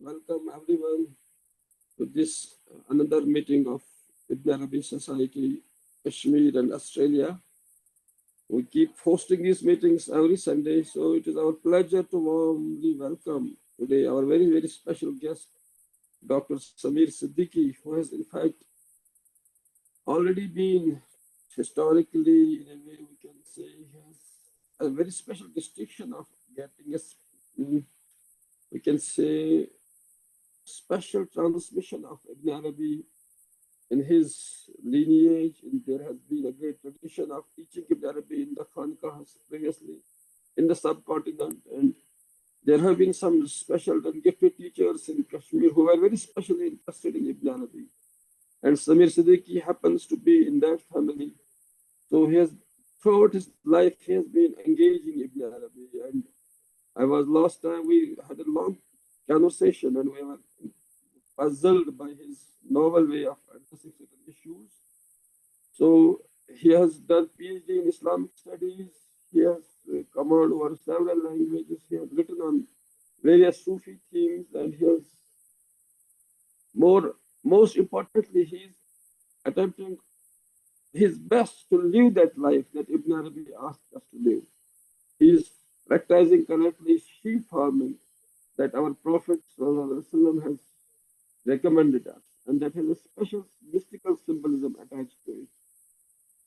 Welcome everyone to this another meeting of Ibn Arabi Society, Kashmir and Australia. We keep hosting these meetings every Sunday, so it is our pleasure to warmly welcome today our very special guest, Dr. Samir Siddiqui, who has in fact already been historically, in a way we can say, he has a very special distinction of getting we can say, special transmission of Ibn Arabi in his lineage. And there has been a great tradition of teaching Ibn Arabi in the Khanqahs previously in the subcontinent. And there have been some special and gifted teachers in Kashmir who were very specially interested in Ibn Arabi. And Samir Siddiqui happens to be in that family. So he has, throughout his life, he has been engaging Ibn Arabi. And I was last time we had a long conversation and we were puzzled by his novel way of addressing certain issues. So he has done PhD in Islamic studies. He has command over several languages. He has written on various Sufi themes, and he has most importantly, he is attempting his best to live that life that Ibn Arabi asked us to live. He is practicing correctly sheep farming that our Prophet ﷺ has recommended us, and that has a special mystical symbolism attached to it.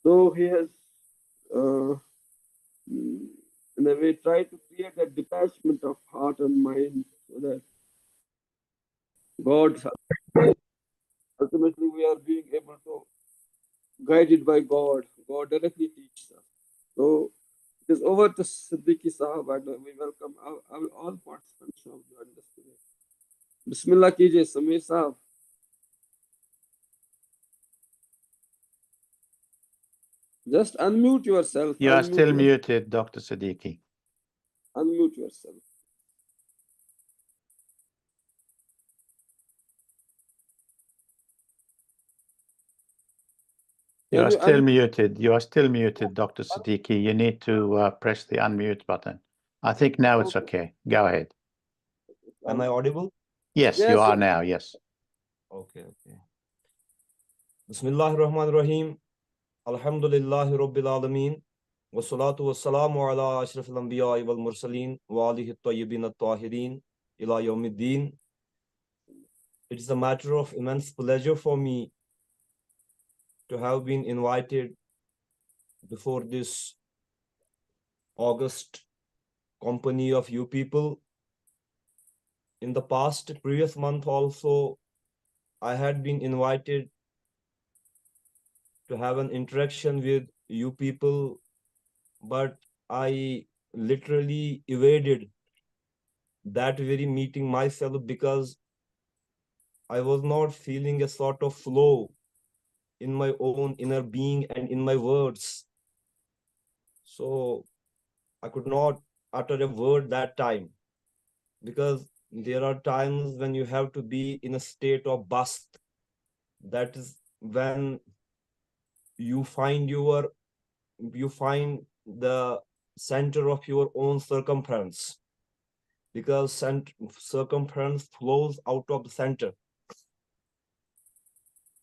So he has, uh, in a way, tried to create that detachment of heart and mind so that God, ultimately, we are being able to, guided by God, God directly teaches us. So it is over to Siddiqui Sahab, and we welcome all participants who have joined us today. Bismillah kijiye, Samir Sahab. Just unmute yourself. You are still muted, Dr. Siddiqui. Unmute yourself. You are still muted. You are still muted, Dr. Siddiqui. You need to press the unmute button. I think now it's okay. Go ahead. Am I audible? Yes, you are now. Yes. Okay. Bismillahir Rahmanir Rahim. Alhamdulillahi Rabbil Alameen. Wassalatu wassalamu ala ashrafil anbiya wal mursaleen wa alihi at-tayyibin at-tahirin ila yawmiddin. It is a matter of immense pleasure for me to have been invited before this august company of you people. In the previous month also, I had been invited to have an interaction with you people, but I literally evaded that very meeting myself because I was not feeling a sort of flow in my own inner being and in my words. So I could not utter a word that time, because there are times when you have to be in a state of bast. That is when you find the center of your own circumference, because circumference flows out of the center.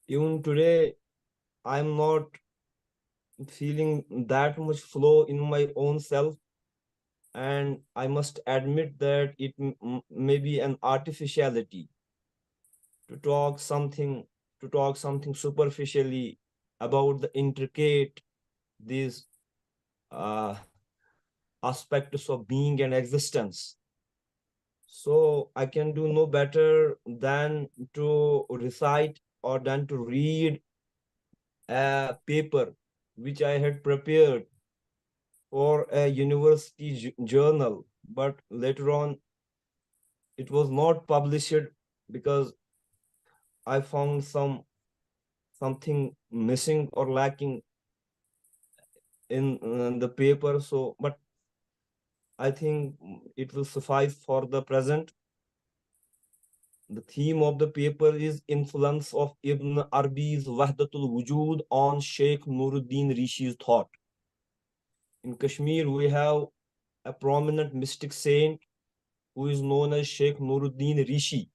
Even today, I'm not feeling that much flow in my own self, and I must admit that it may be an artificiality to talk something superficially about the intricate these aspects of being and existence. So I can do no better than to recite or than to read a paper which I had prepared for a university journal, but later on it was not published because I found something missing or lacking in the paper. So, but I think it will suffice for the present. The theme of the paper is influence of Ibn Arabi's Wahdatul Wujud on Sheikh Nuruddin Rishi's thought. In Kashmir, we have a prominent mystic saint who is known as Sheikh Nuruddin Rishi.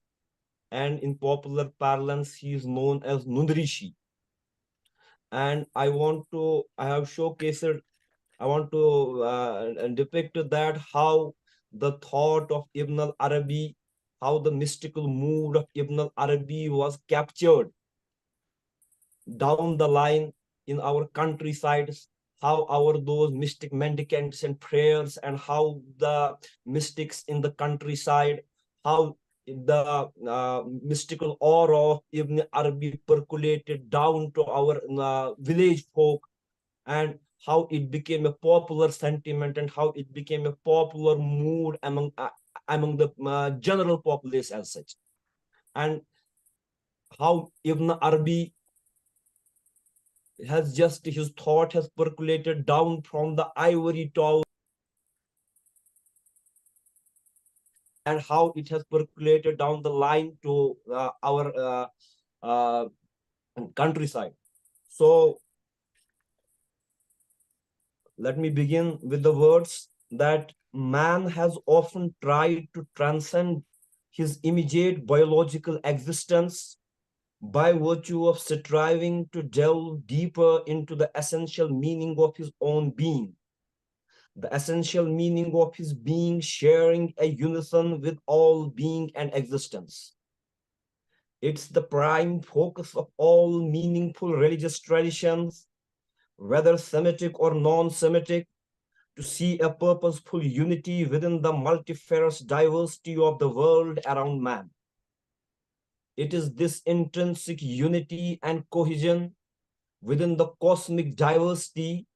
and in popular parlance, he is known as Nundrishi. And I want to depict that how the thought of Ibn al Arabi, how the mystical mood of Ibn al Arabi was captured down the line in our countrysides, how our those mystic mendicants and prayers, and how the mystics in the countryside, how the mystical aura of Ibn Arabi percolated down to our village folk, and how it became a popular sentiment, and how it became a popular mood among the general populace as such, and how Ibn Arabi his thought has percolated down from the ivory tower, and how it has percolated down the line to our uh, countryside. So let me begin with the words that man has often tried to transcend his immediate biological existence by virtue of striving to delve deeper into the essential meaning of his own being, the essential meaning of his being sharing a unison with all being and existence. It's the prime focus of all meaningful religious traditions, whether Semitic or non-Semitic, to see a purposeful unity within the multifarious diversity of the world around man. It is this intrinsic unity and cohesion within the cosmic diversity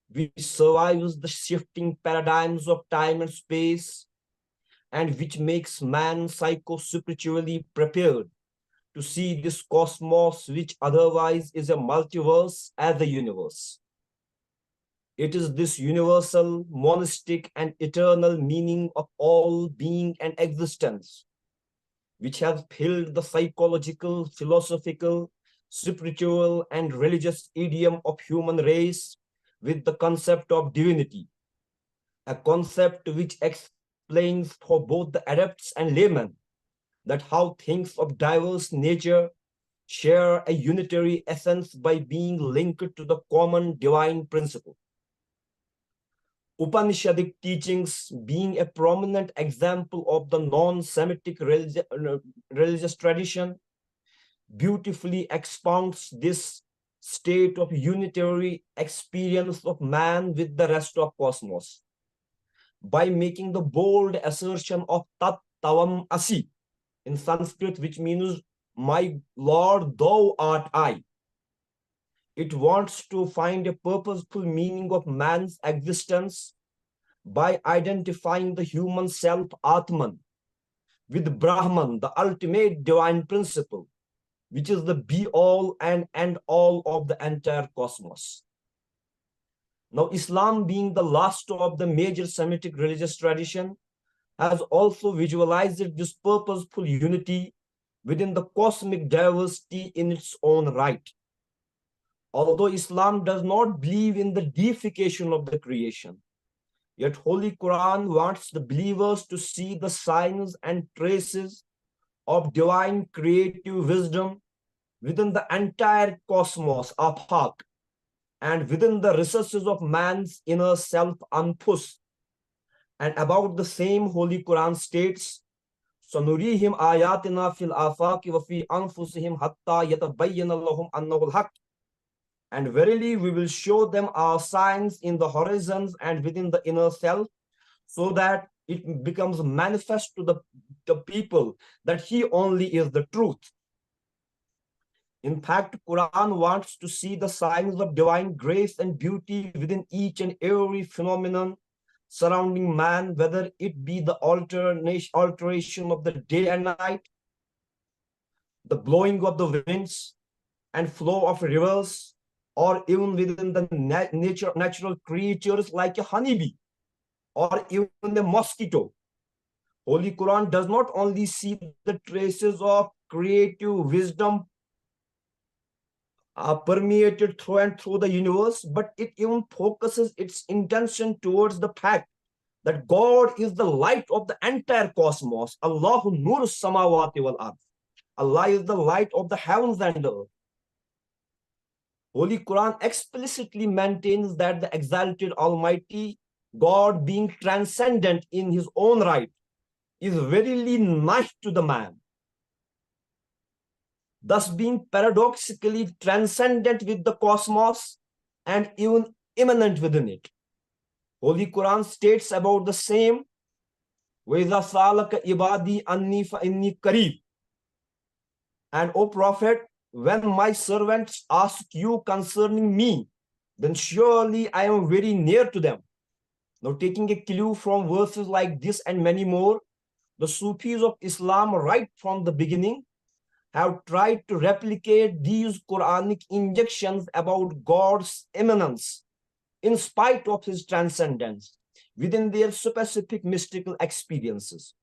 which survives the shifting paradigms of time and space, and which makes man psycho-spiritually prepared to see this cosmos, which otherwise is a multiverse, as a universe. It is this universal, monistic, and eternal meaning of all being and existence which has filled the psychological, philosophical, spiritual, and religious idiom of human race with the concept of divinity, a concept which explains for both the adepts and laymen that how things of diverse nature share a unitary essence by being linked to the common divine principle. Upanishadic teachings, being a prominent example of the non-Semitic religious tradition, beautifully expounds this state of unitary experience of man with the rest of cosmos by making the bold assertion of Tat Tavam Asi in Sanskrit, which means, my Lord, thou art I. It wants to find a purposeful meaning of man's existence by identifying the human self, Atman, with Brahman, the ultimate divine principle, which is the be-all and end-all of the entire cosmos. Now, Islam, being the last of the major Semitic religious tradition, has also visualized this purposeful unity within the cosmic diversity in its own right. Although Islam does not believe in the deification of the creation, yet Holy Quran wants the believers to see the signs and traces of divine creative wisdom within the entire cosmos, Afaq, and within the recesses of man's inner self, Anfus. And about the same, Holy Quran states, Sanurihim ayatina fil afaqi wa fi anfusihim hatta yatabayyana lahum annahu al-haq. And verily we will show them our signs in the horizons and within the inner self, so that it becomes manifest to the people that he only is the truth. In fact, Quran wants to see the signs of divine grace and beauty within each and every phenomenon surrounding man, whether it be the alteration of the day and night, the blowing of the winds and flow of rivers, or even within the natural creatures like a honeybee or even a mosquito. Holy Quran does not only see the traces of creative wisdom permeated through and through the universe, but it even focuses its intention towards the fact that God is the light of the entire cosmos. Allahu nur samawati wal ard. Allah is the light of the heavens and earth. Holy Quran explicitly maintains that the exalted Almighty God, being transcendent in his own right, is verily nigh to the man, thus being paradoxically transcendent with the cosmos and even immanent within it. Holy Quran states about the same, وَإِذَا سَأَلَكَ عِبَادِي أَنِّي فَإِنِّي قَرِيبٌ. And O Prophet, when my servants ask you concerning me, then surely I am very near to them. Now, taking a clue from verses like this and many more, the Sufis of Islam right from the beginning have tried to replicate these Quranic injections about God's immanence in spite of his transcendence within their specific mystical experiences.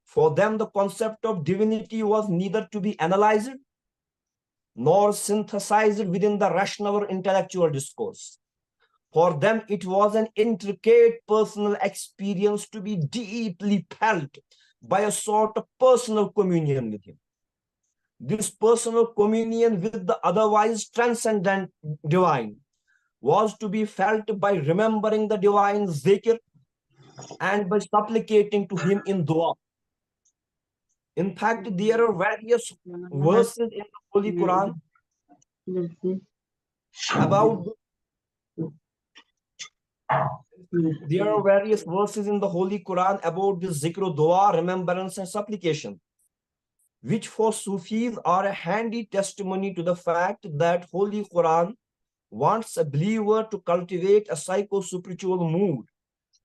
For them, the concept of divinity was neither to be analyzed nor synthesized within the rational or intellectual discourse. For them, it was an intricate personal experience to be deeply felt by a sort of personal communion with him. This personal communion with the otherwise transcendent divine was to be felt by remembering the divine zikr and by supplicating to him in dua. In fact, there are various verses in the Holy Quran about this zikr, dua, remembrance and supplication, which for Sufis are a handy testimony to the fact that Holy Quran wants a believer to cultivate a psycho-spiritual mood,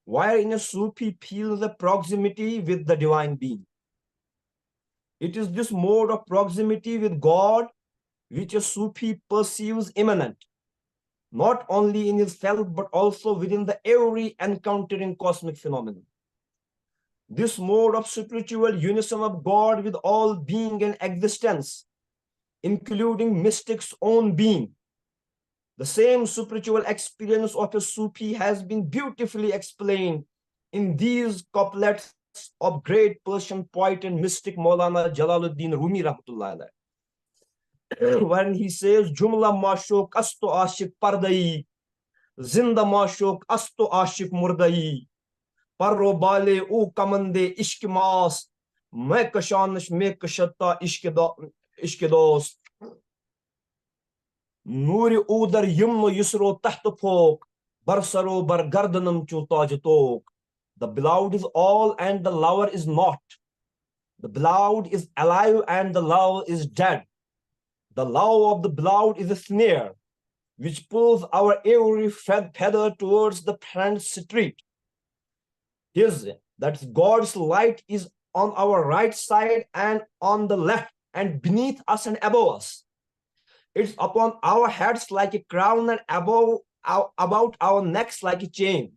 wherein a Sufi feels a proximity with the divine being. It is this mode of proximity with God which a Sufi perceives immanent, not only in himself, but also within the every encountering cosmic phenomenon. This mode of spiritual unison of God with all being and existence, including mystics' own being, the same spiritual experience of a Sufi has been beautifully explained in these couplets of great Persian poet and mystic Maulana Jalaluddin Rumi Rahmatullah alayh, when he says, Jumla mashuk asto ashik pardai, zinda mashuk asto ashik murdai, parro bale u kamande ishk mas, me kashanish me kashatta ishk dost. Nuri udar yumno yusro tahta folk, barsaro bar gardanam chutaj. The beloved is all and the lover is not. The beloved is alive and the lover is dead. The love of the beloved is a snare, which pulls our every feather towards the friend's street. That God's light is on our right side and on the left and beneath us and above us. It's upon our heads like a crown and about our necks like a chain.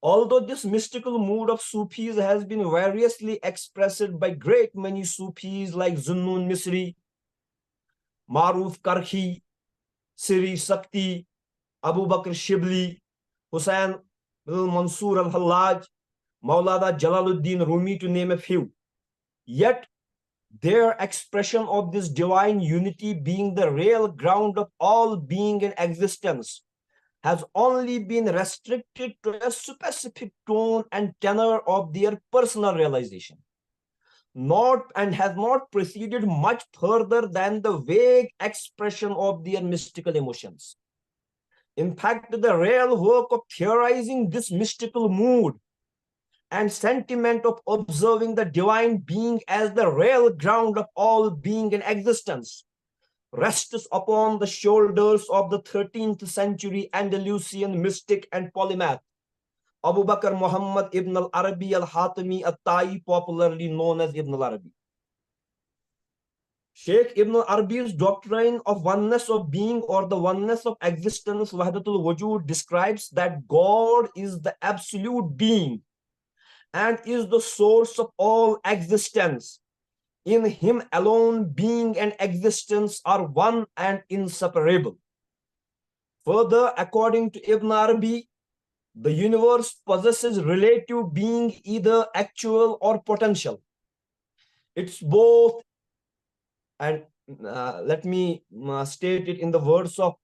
Although this mystical mood of Sufis has been variously expressed by great many Sufis like Zunnun Misri, Maruf Karhi, Siri Sakti, Abu Bakr Shibli, Hussain Mansur al-Hallaj, Maulana Jalaluddin Rumi, to name a few. Yet, their expression of this divine unity being the real ground of all being and existence has only been restricted to a specific tone and tenor of their personal realization, and has not proceeded much further than the vague expression of their mystical emotions. In fact, the real work of theorizing this mystical mood and sentiment of observing the divine being as the real ground of all being and existence rests upon the shoulders of the 13th century Andalusian mystic and polymath, Abu Bakr Muhammad Ibn al Arabi al-Hatimi al-Ta'i, popularly known as Ibn al Arabi. Sheikh Ibn al Arabi's doctrine of oneness of being or the oneness of existence, Wahdatul Wujud, describes that God is the absolute being and is the source of all existence. In him alone, being and existence are one and inseparable. Further, according to Ibn Arabi, the universe possesses relative being, either actual or potential. It's both, and let me state it in the words of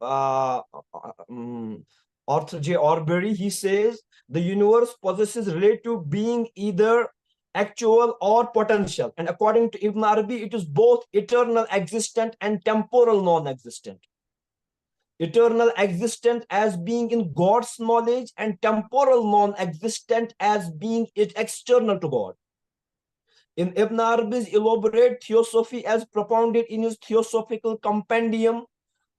Arthur J. Arbery. He says, the universe possesses relative being, either actual or potential. And according to Ibn Arabi, it is both eternal existent and temporal non-existent. Eternal existent as being in God's knowledge, and temporal non-existent as being external to God. In Ibn Arabi's elaborate theosophy as propounded in his theosophical compendium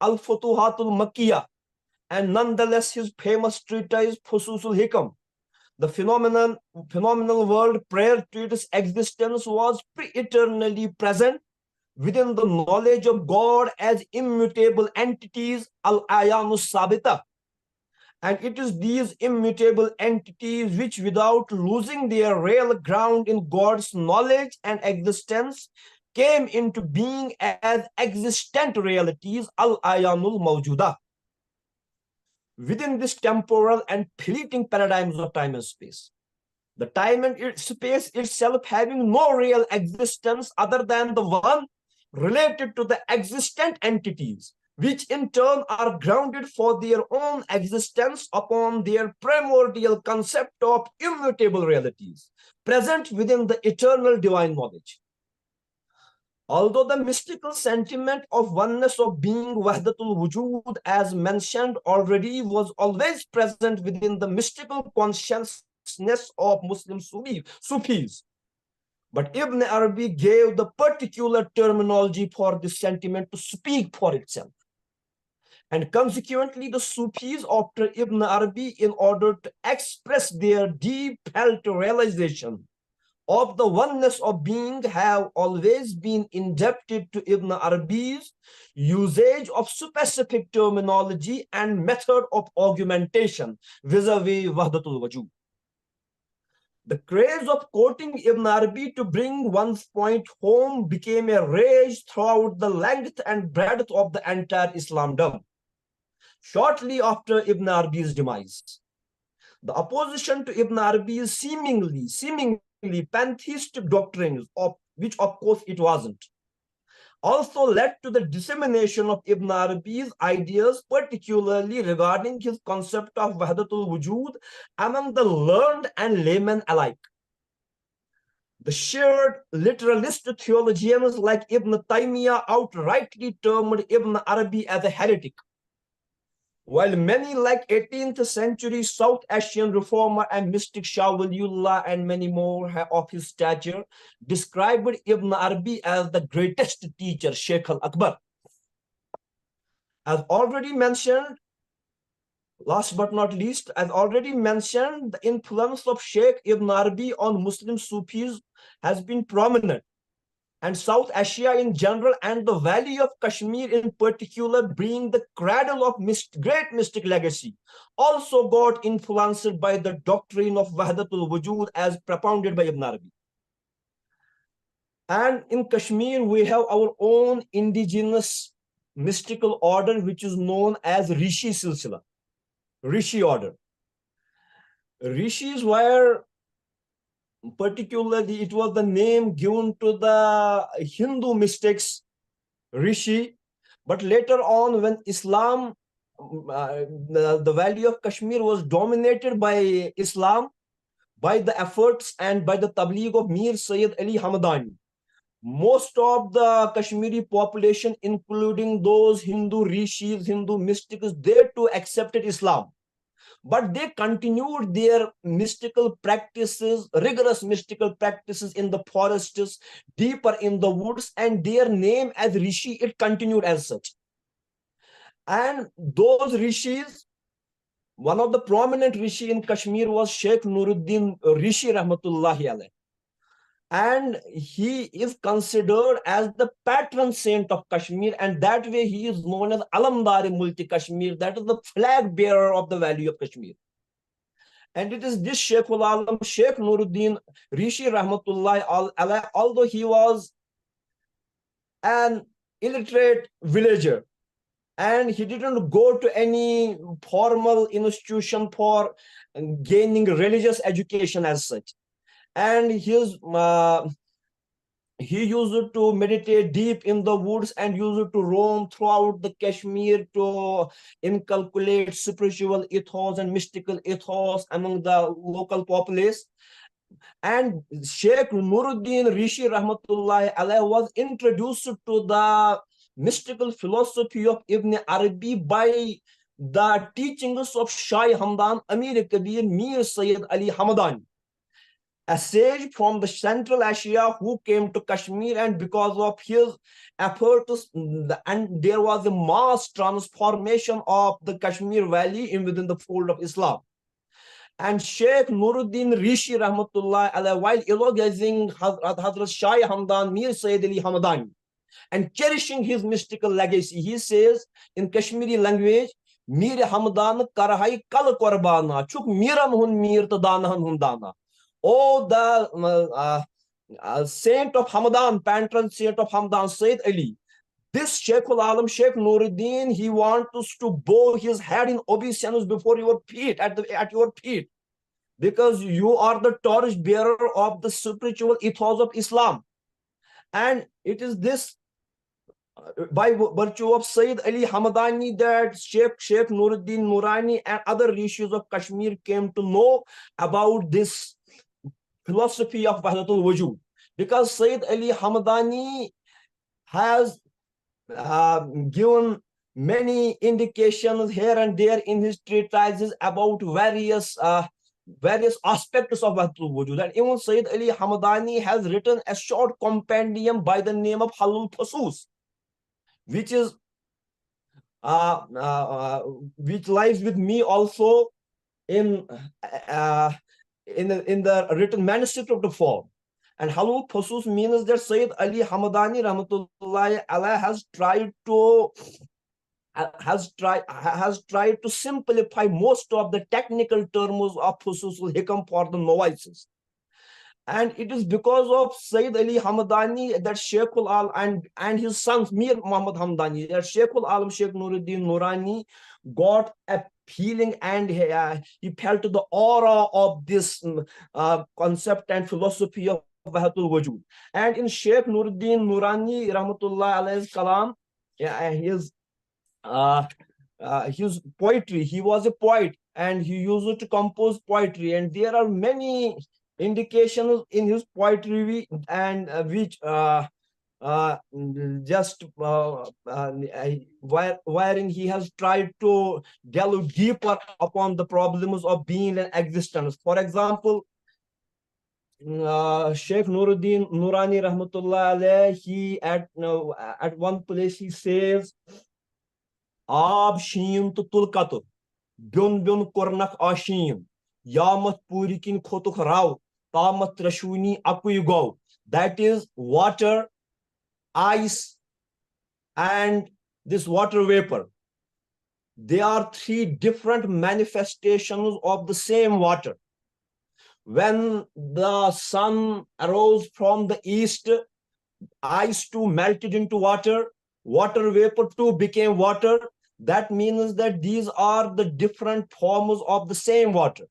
Al-Futuhatul Makkiyah, and nonetheless his famous treatise Fususul Hikam, the phenomenal world prior to its existence was pre-eternally present within the knowledge of God as immutable entities, Al-Ayanus Sabita. And it is these immutable entities which, without losing their real ground in God's knowledge and existence, came into being as existent realities, Al-Ayanul Mawjuda. Within this temporal and fleeting paradigms of time and space, the time and space itself having no real existence other than the one related to the existent entities, which in turn are grounded for their own existence upon their primordial concept of immutable realities, present within the eternal divine knowledge. Although the mystical sentiment of oneness of being, Wahdatul Wujud, as mentioned already, was always present within the mystical consciousness of Muslim Sufis, but Ibn Arabi gave the particular terminology for this sentiment to speak for itself. And consequently, the Sufis after Ibn Arabi, in order to express their deep felt realization of the oneness of being, have always been indebted to Ibn Arabi's usage of specific terminology and method of augmentation vis-a-vis Wahdatul Wujud. The craze of quoting Ibn Arabi to bring one's point home became a rage throughout the length and breadth of the entire Islamdom. Shortly after Ibn Arabi's demise, the opposition to Ibn Arabi's seemingly pantheistic doctrines, of which of course it wasn't, also led to the dissemination of Ibn Arabi's ideas, particularly regarding his concept of Wahdatul Wujud, among the learned and laymen alike. The shared literalist theologians like Ibn Taymiyyah outrightly termed Ibn Arabi as a heretic, while many like 18th century South Asian reformer and mystic Shah Waliullah and many more of his stature described Ibn Arabi as the greatest teacher, Sheikh al-Akbar. As already mentioned, last but not least, as already mentioned, the influence of Sheikh Ibn Arabi on Muslim Sufis has been prominent, and South Asia in general and the Valley of Kashmir in particular, being the cradle of great mystic legacy, also got influenced by the doctrine of Wahdatul Wujud as propounded by Ibn Arabi. And in Kashmir, we have our own indigenous mystical order, which is known as Rishi Silsila, Rishi order. Rishis were, particularly, it was the name given to the Hindu mystics, Rishi. But later on, when Islam, the Valley of Kashmir was dominated by Islam, by the efforts and by the tabligh of Mir Sayyid Ali Hamadani, most of the Kashmiri population, including those Hindu Rishis, Hindu mystics, they too accepted Islam. But they continued their mystical practices, rigorous mystical practices in the forests, deeper in the woods, and their name as Rishi, it continued as such. And those Rishis, one of the prominent Rishi in Kashmir was Sheikh Nuruddin Rishi Rahmatullahi alayh. And he is considered as the patron saint of Kashmir, and that way he is known as Alamdari Multi Kashmir, that is the flag bearer of the Valley of Kashmir. And it is this Sheikh Alam, Sheikh Nuruddin Rishi Rahmatullahi alayh, although he was an illiterate villager and he didn't go to any formal institution for gaining religious education as such, and his he used to meditate deep in the woods and used to roam throughout the Kashmir to inculcate spiritual ethos and mystical ethos among the local populace. And Sheikh Nuruddin Rishi Rahmatullahi Alayhi was introduced to the mystical philosophy of Ibn Arabi by the teachings of Shah Hamdan Amir Kabir Mir Sayyid Ali Hamadani, a sage from the Central Asia who came to Kashmir, and because of his efforts, and there was a mass transformation of the Kashmir Valley within the fold of Islam. And Sheikh Nuruddin Rishi Rahmatullah Alayhi, while eulogizing Hazrat Shah Hamdan Mir Sayyid Ali Hamadani and cherishing his mystical legacy, he says in Kashmiri language, Mir Hamdan Karahai Kal Korbana, Chuk Miran Hun Mir Tadanahan Hundana. Oh, the saint of Hamadan, patron saint of Hamadan, Sayyid Ali. This Sheikhul Alam, Sheikh Nuruddin, he wants us to bow his head in obeisance before your feet, at your feet, because you are the torch bearer of the spiritual ethos of Islam. And it is this, by virtue of Sayyid Ali Hamadani, that Sheikh Nuruddin Nurani and other rishis of Kashmir came to know about this philosophy of Wahdatul Wujud, because Sayyid Ali Hamadani has given many indications here and there in his treatises about various aspects of Wahdatul Wujud. And even Sayyid Ali Hamadani has written a short compendium by the name of Halul Fusus, which is which lies with me also in the written manuscript of the form. And Halul Fusus means that Sayyid Ali Hamadani Rahmatullahi Alayhi has tried to simplify most of the technical terms of Fususul Hikam for the novices. And it is because of Sayyid Ali Hamadani that Sheikhul Alam and his sons Mir Muhammad Hamdani, that Sheikhul Alam Sheikh Nuruddin Nurani got a feeling, and he felt the aura of this concept and philosophy of Wahdatul Wujud. And in Sheikh Nuruddin Nurani Rahmatullah Alayhi's Kalam, his poetry, he was a poet and he used to compose poetry, and there are many indications in his poetry and which wherein he has tried to delve deeper upon the problems of being and existence. For example, Sheikh Nuruddin Nurani Rahmatullah Alayhi, he at one place he says, Ab Sheen to Tulkatur, Bun Bun Kornak Asheen, Yamat Purikin Kotuk Rao, Tamat Rashuni Akuigo. That is water, ice, and this water vapor. They are three different manifestations of the same water. When the sun arose from the east, ice too melted into water, water vapor too became water. That means that these are the different forms of the same water.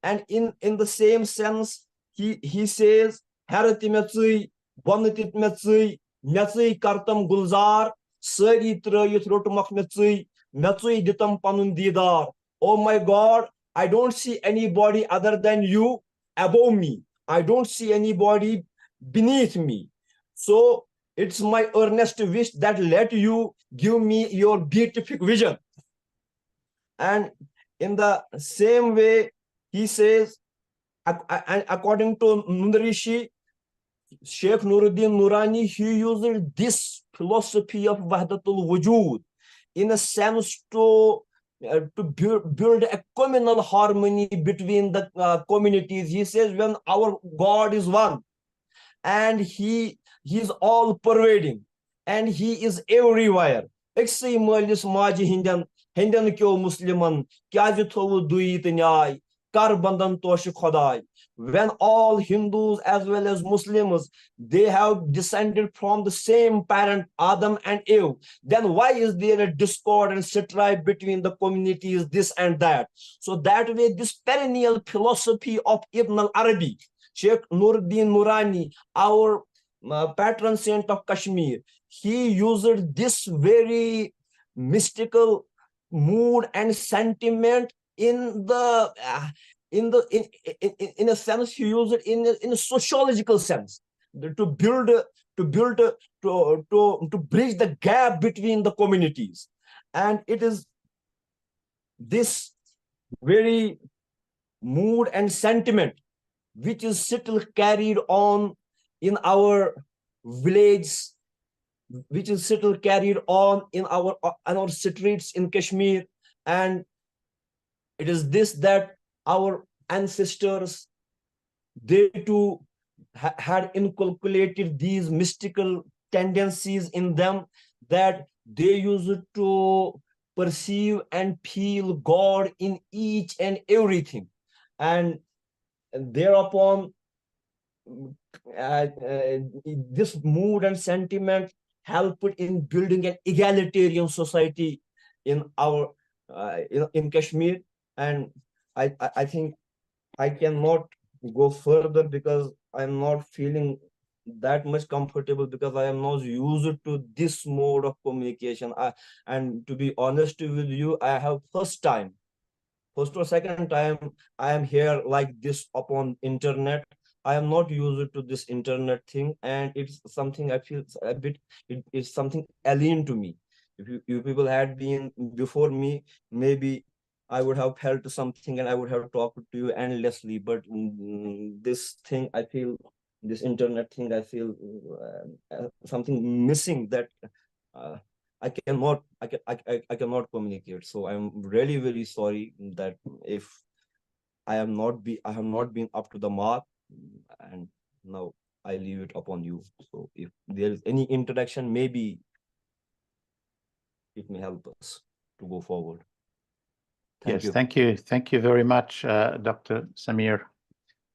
And in the same sense, he says, Harati Metsui, Bonatit Metsui, Metsui Kartam Gulzar, Sari Trayut Rotumak Metsui, Metsui Ditam Panun Didar. Oh my God, I don't see anybody other than you above me. I don't see anybody beneath me. So it's my earnest wish that let you give me your beatific vision. And in the same way, he says, according to Nundarishi, Sheikh Nuruddin Nurani, he used this philosophy of Wahdatul Wujud in a sense to build a communal harmony between the communities. He says, when our God is one and he is all pervading and he is everywhere. When all Hindus as well as Muslims, they have descended from the same parent, Adam and Eve, then why is there a discord and strife between the communities, this and that? So that way, this perennial philosophy of Ibn al Arabi, Sheikh Nuruddin Nurani, our patron saint of Kashmir, he used this very mystical mood and sentiment in the in a sense. He used it in a sociological sense to build to bridge the gap between the communities. And it is this very mood and sentiment which is still carried on in our village, which is still carried on in our streets in Kashmir. And it is this that our ancestors, they too had inculcated these mystical tendencies in them, that they used to perceive and feel God in each and everything. And thereupon, this mood and sentiment helped in building an egalitarian society in our in Kashmir. And I think I cannot go further because I'm not feeling that much comfortable, because I am not used to this mode of communication. And to be honest with you, I have first or second time I am here like this upon internet. I am not used to this internet thing, and it's something I feel a bit, it is something alien to me. If you people had been before me, maybe I would have felt something and I would have talked to you endlessly. But this thing, I feel, this internet thing, I feel something missing, that I cannot communicate. So I'm really very sorry that if I have not been up to the mark, and now I leave it upon you. So if there is any interaction, maybe it may help us to go forward. Thank you. Thank you very much, Dr. Samir.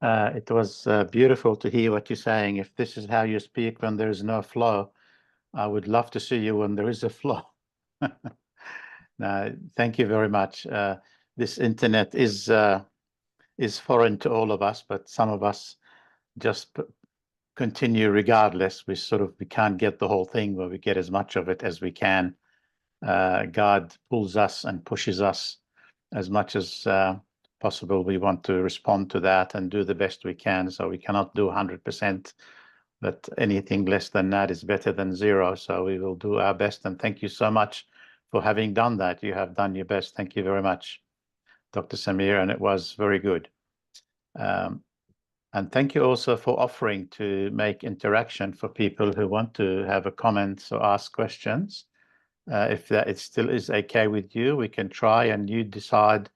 It was beautiful to hear what you're saying. If this is how you speak when there is no flow, I would love to see you when there is a flow. No, thank you very much. This internet is foreign to all of us, but some of us just continue regardless. We can't get the whole thing, but we get as much of it as we can. God pulls us and pushes us as much as possible. We want to respond to that and do the best we can. So we cannot do 100%, but anything less than that is better than zero. So we will do our best. And thank you so much for having done that. You have done your best. Thank you very much, Dr. Samir, and it was very good. And thank you also for offering to make interaction for people who want to have a comment or ask questions. If that it still is okay with you, we can try, and you decide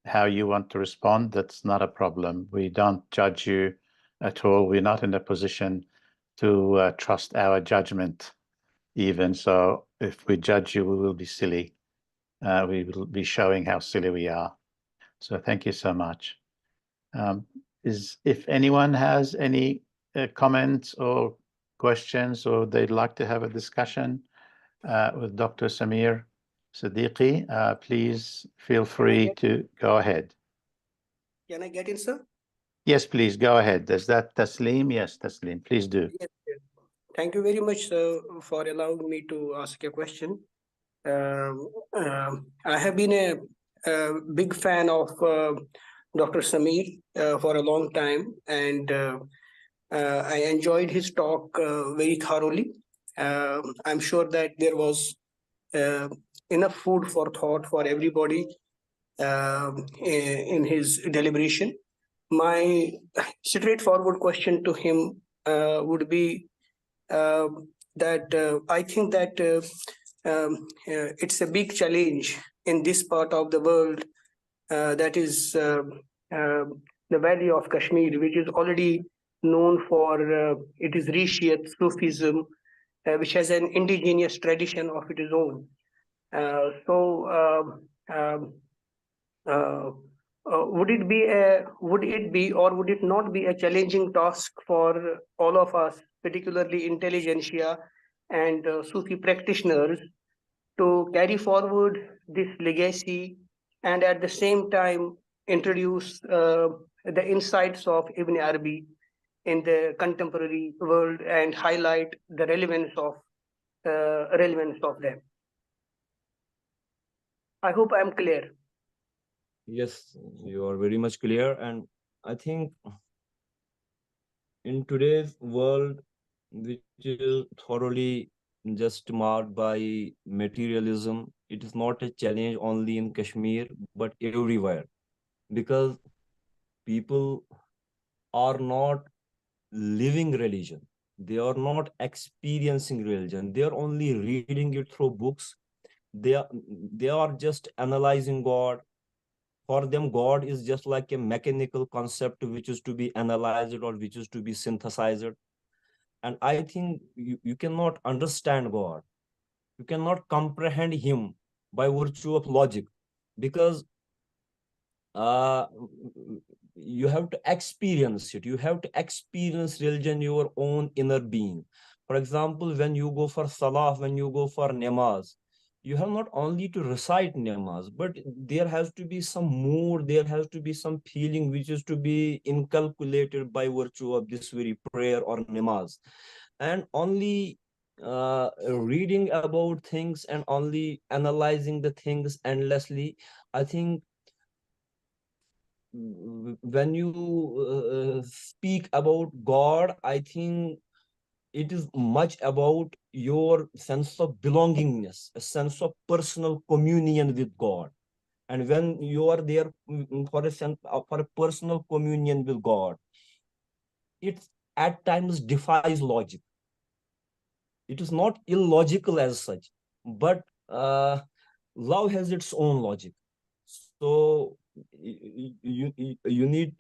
how you want to respond. That's not a problem. We don't judge you at all. We're not in a position to trust our judgment even. So if we judge you, we will be silly. We will be showing how silly we are. So thank you so much. If anyone has any comments or questions, or they'd like to have a discussion with Dr. Samir Siddiqui, please feel free to go ahead. Can I get in, sir? Yes, please go ahead. Is that Taslim? Yes, Taslim, please do. Yes. Thank you very much, sir, for allowing me to ask a question. I have been a big fan of Dr. Samir for a long time, and I enjoyed his talk very thoroughly. I'm sure that there was enough food for thought for everybody in his deliberation. My straightforward question to him would be that I think that it's a big challenge in this part of the world, that is the Valley of Kashmir, which is already known for it is Rishiyat Sufism, which has an indigenous tradition of its own. Would it be or would it not be a challenging task for all of us, particularly intelligentsia and Sufi practitioners, to carry forward this legacy and at the same time introduce the insights of Ibn Arabi in the contemporary world and highlight the relevance of them. I hope I am clear. Yes, you are very much clear. And I think in today's world, which is thoroughly just marked by materialism, it is not a challenge only in Kashmir, but everywhere. Because people are not living religion. They are not experiencing religion. They are only reading it through books. They are just analyzing God. For them, God is just like a mechanical concept which is to be analyzed or which is to be synthesized. And I think you cannot understand God. You cannot comprehend him by virtue of logic, because uh, you have to experience it. You have to experience religion, your own inner being. For example, when you go for salah, when you go for namaz, you have not only to recite namaz, but there has to be some mood, there has to be some feeling which is to be inculcated by virtue of this very prayer or namaz. And only reading about things and only analyzing the things endlessly, I think when you speak about God, I think it is much about your sense of belongingness, a sense of personal communion with God. And when you are there for a personal communion with God, it at times defies logic. It is not illogical as such, but love has its own logic. So you need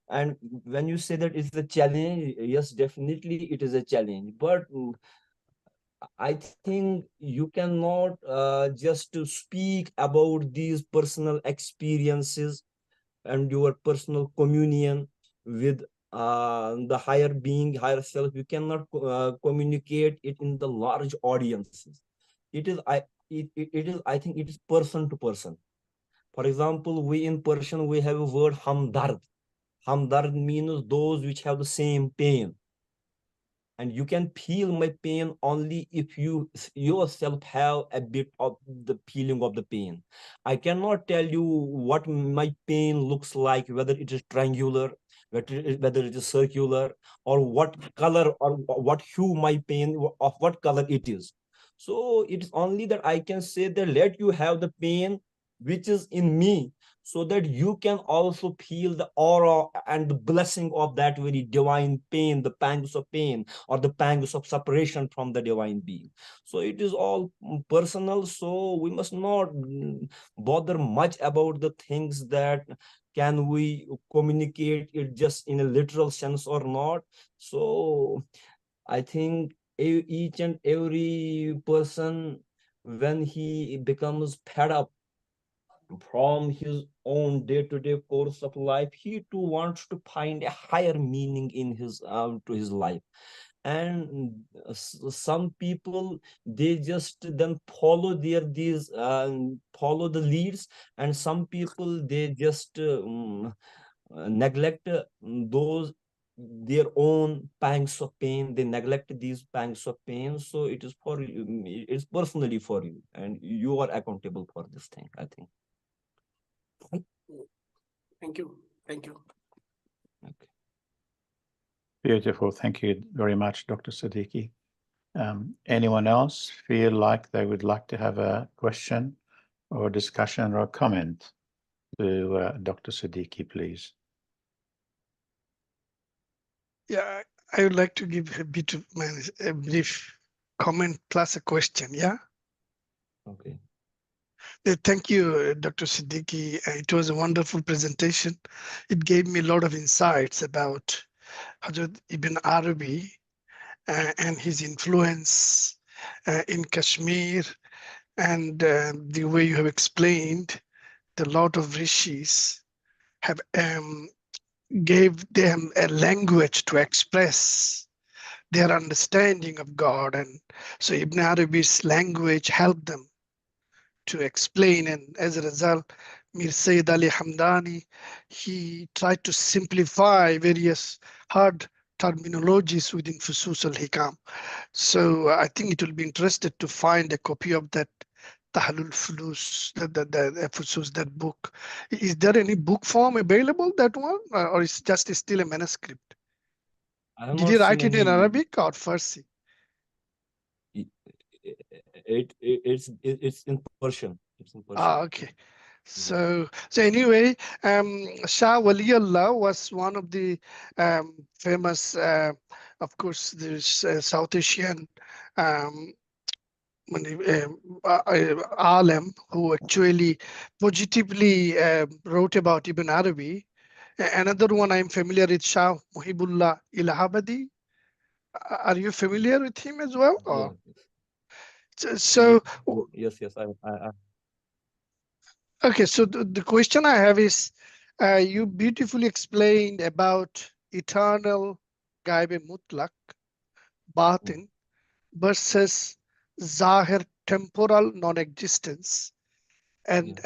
and when you say that it's a challenge, yes, definitely it is a challenge, but I think you cannot just to speak about these personal experiences and your personal communion with the higher being, higher self. You cannot communicate it in the large audiences. It is it is, I think it is person to person. For example, we in Persian, we have a word hamdard. Hamdard means those which have the same pain. And you can feel my pain only if you yourself have a bit of the feeling of the pain. I cannot tell you what my pain looks like, whether it is triangular, whether it is circular, or what color or what hue my pain, of what color it is. So it's only that I can say that let you have the pain which is in me, so that you can also feel the aura and the blessing of that very divine pain, the pangs of pain or the pangs of separation from the divine being. So it is all personal. So we must not bother much about the things that can we communicate it just in a literal sense or not. So I think each and every person, when he becomes fed up from his own day-to-day course of life, he too wants to find a higher meaning in his to his life. And some people, they just then follow these follow the leads, and some people, they just neglect those their own pangs of pain. They neglect these pangs of pain. So it is for you, it's personally for you, and you are accountable for this thing, I think. Thank you. Thank you. Okay. Beautiful. Thank you very much, Dr. Siddiqui. Anyone else feel like they would like to have a question or discussion or comment to Dr. Siddiqui, please? Yeah, I would like to give a bit of a brief comment plus a question. Yeah. Okay. Thank you, Dr. Siddiqui. It was a wonderful presentation. It gave me a lot of insights about Hazrat Ibn Arabi and his influence in Kashmir, and the way you have explained the lot of rishis have gave them a language to express their understanding of God. And so Ibn Arabi's language helped them to explain. And as a result, Mir Sayyid Ali Hamdani, he tried to simplify various hard terminologies within Fusus al-Hikam. So I think it will be interested to find a copy of that Tahlul Fulus, the Fusus, that book. Is there any book form available, that one, or is just still a manuscript? I have Did not he seen write it in any. Arabic or Farsi? It's in Persian. It's in Persian. Ah, okay. So anyway, Shah Waliullah was one of the famous, of course, there's South Asian um, alim who actually positively wrote about Ibn Arabi. Another one I'm familiar with, Shah Muhibullah Ilahabadi. Are you familiar with him as well? Yeah. So Yes. okay, so the question I have is, you beautifully explained about eternal Gaibe Mutlak, Batin, versus Zahir, temporal non-existence, and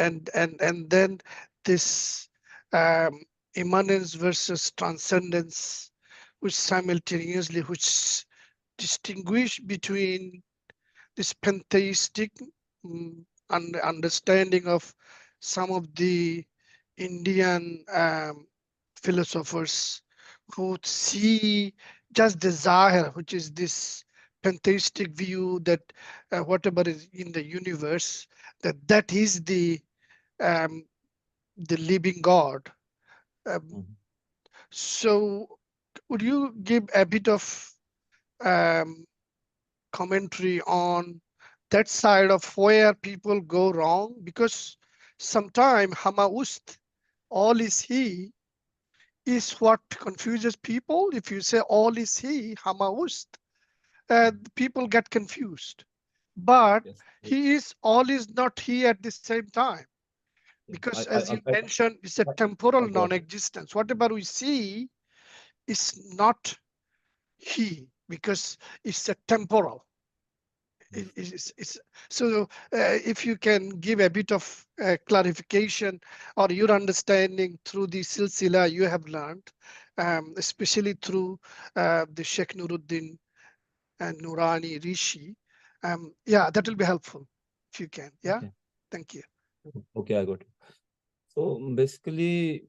then this immanence versus transcendence, which simultaneously distinguish between this pantheistic understanding of some of the Indian philosophers who see just the Zahir, which is this pantheistic view that whatever is in the universe, that is the living God. So would you give a bit of commentary on that side of where people go wrong? Because sometimes Hamaust, all is he, is what confuses people. If you say all is he, Hamaust, people get confused. But he is all is not he at the same time. Because as you mentioned, it's a temporal non-existence. Whatever we see is not he, because it's a temporal. So if you can give a bit of clarification or your understanding through the silsila you have learned, especially through the Sheikh Nuruddin and Nurani Rishi, yeah, that will be helpful if you can. Yeah, okay. Thank you. Okay, I got it. So basically,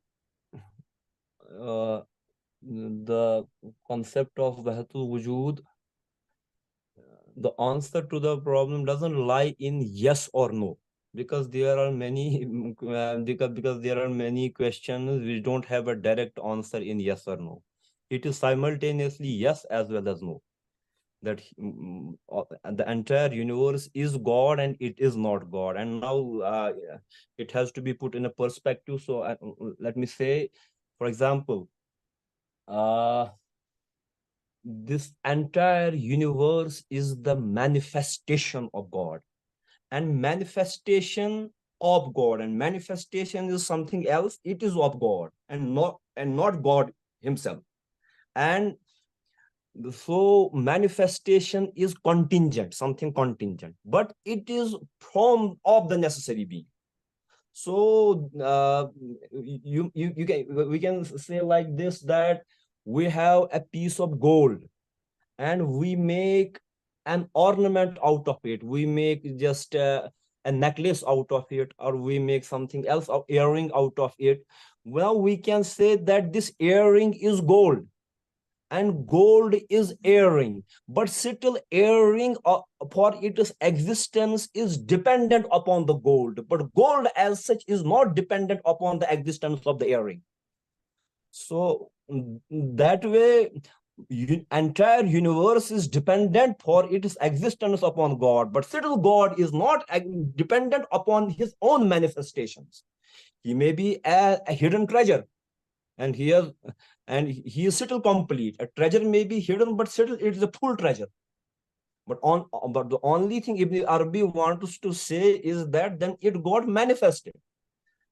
the concept of Wahatul Wujud, the answer to the problem doesn't lie in yes or no, because there are many because there are many questions which don't have a direct answer in yes or no. It is simultaneously yes as well as no. That the entire universe is God and it is not God. And now it has to be put in a perspective. So let me say, for example, this entire universe is the manifestation of God, and manifestation of God, and manifestation is something else. It is of God and not God himself. And so manifestation is contingent, something contingent, but it is from of the necessary being. So we can say like this, that we have a piece of gold and we make an ornament out of it. We make just a necklace out of it, or we make something else, an earring out of it. Well, we can say that this earring is gold and gold is earring, but still earring for its existence is dependent upon the gold, but gold as such is not dependent upon the existence of the earring. So that way, entire universe is dependent for its existence upon God, but still God is not dependent upon his own manifestations. He may be a hidden treasure, and he is still complete. A treasure may be hidden, but still it is a full treasure. But the only thing Ibn Arabi wants to say is that then it got manifested.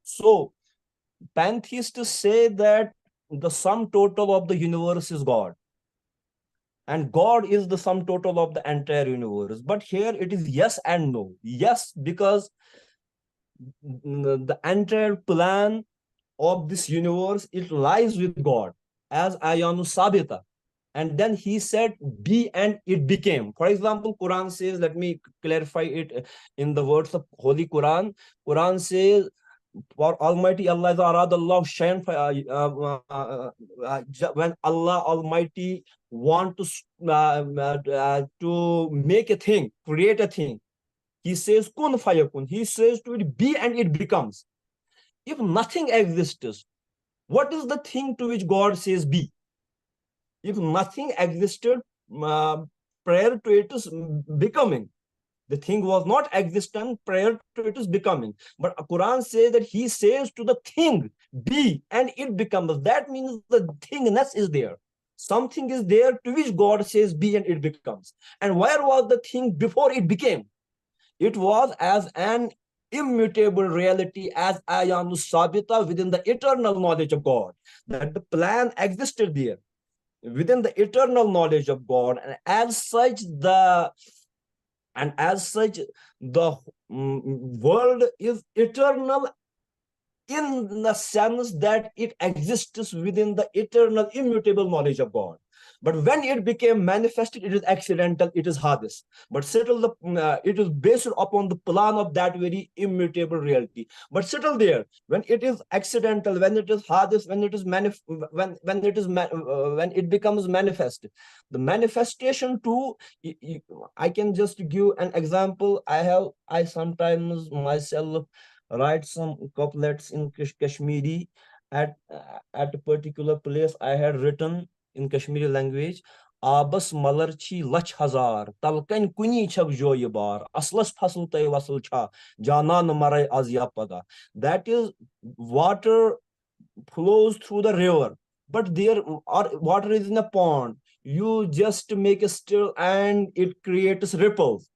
So pantheists say that the sum total of the universe is God, and God is the sum total of the entire universe. But here it is yes and no. Yes, because the entire plan of this universe, it lies with God as ayanu sabita. and then he said be, and it became. For example, Quran says, let me clarify it in the words of Holy Quran. Quran says, for Almighty Allah, when Allah Almighty want to make a thing, create a thing, he says kun fayakun. He says to it be, and it becomes. If nothing exists, what is the thing to which God says be? If nothing existed prior to it is becoming, the thing was not existent prior to it is becoming. But Quran says that he says to the thing be, and it becomes. That means the thingness is there. Something is there to which God says be, and it becomes. And where was the thing before it became? It was as an immutable reality, as ayanu sabita, within the eternal knowledge of God, that the plan existed there within the eternal knowledge of God, and as such the world is eternal in the sense that it exists within the eternal immutable knowledge of God. But when it became manifested, it is accidental, it is hadith. But still, it is based upon the plan of that very immutable reality. But still there, when it is accidental, when it is hadith, when it becomes manifest, the manifestation too. I can just give an example. I sometimes myself write some couplets in Kashmiri at a particular place. I had written in Kashmiri language, Abas malarchi lach hazar, talkan kuni chab joyebar, aslas fasul tay wasul cha, jana namarai azyapaga. That is, water flows through the river, but there are water is in a pond. You just make a stir and it creates ripples.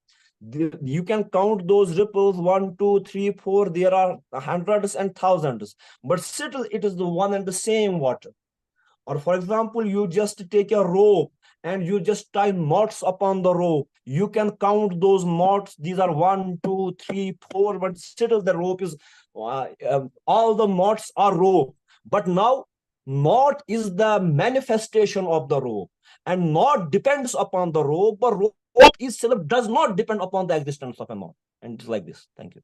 You can count those ripples, 1, 2, 3, 4. There are hundreds and thousands, but still it is the one and the same water. Or for example, you just take a rope and you just tie knots upon the rope. You can count those knots. These are 1, 2, 3, 4, but still the rope is all the knots are rope. But now knot is the manifestation of the rope, and knot depends upon the rope, but rope itself does not depend upon the existence of a knot. And it's like this. Thank you.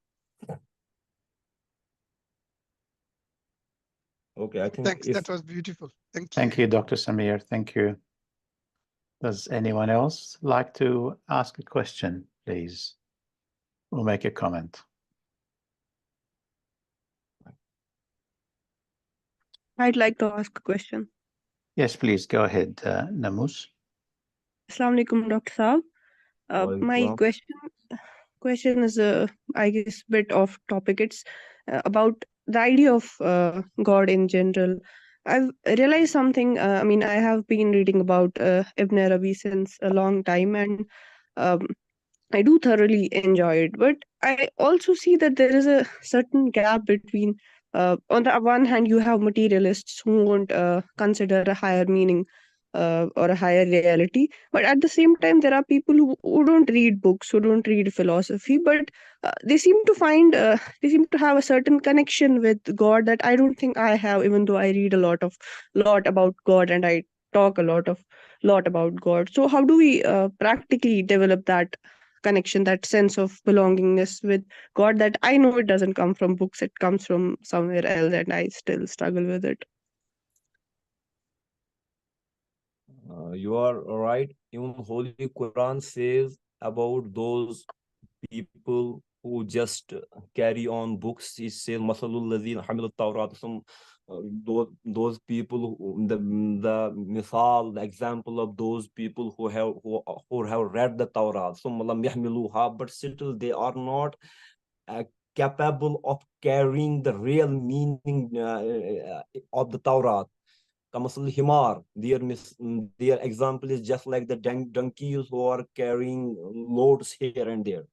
Okay, I think Thanks. That was beautiful. Thank you. Thank you, Dr. Samir. Thank you. Does anyone else like to ask a question, please, or make a comment? I'd like to ask a question. Yes, please go ahead, Namus. Assalamu alaikum, Dr. Saab. My question is, I guess, bit off topic. It's about the idea of God in general. I've realized something. I mean, I have been reading about Ibn Arabi since a long time, and I do thoroughly enjoy it. But I also see that there is a certain gap between, on the one hand, you have materialists who won't consider a higher meaning or a higher reality. But at the same time, there are people who don't read books, who don't read philosophy, but they seem to have a certain connection with God that I don't think I have, even though I read a lot about God and I talk a lot about God. So how do we practically develop that connection, that sense of belongingness with God that I know it doesn't come from books, it comes from somewhere else, and I still struggle with it? You are right. Even Holy Quran says about those people who just carry on books. It says, "Masalul ladhina hamilut Tawrat." Those people, the misal, the example of those people who have read the Tawrat, but still they are not capable of carrying the real meaning of the Tawrat. Kamasal Himar, their example is just like the donkeys who are carrying loads here and there.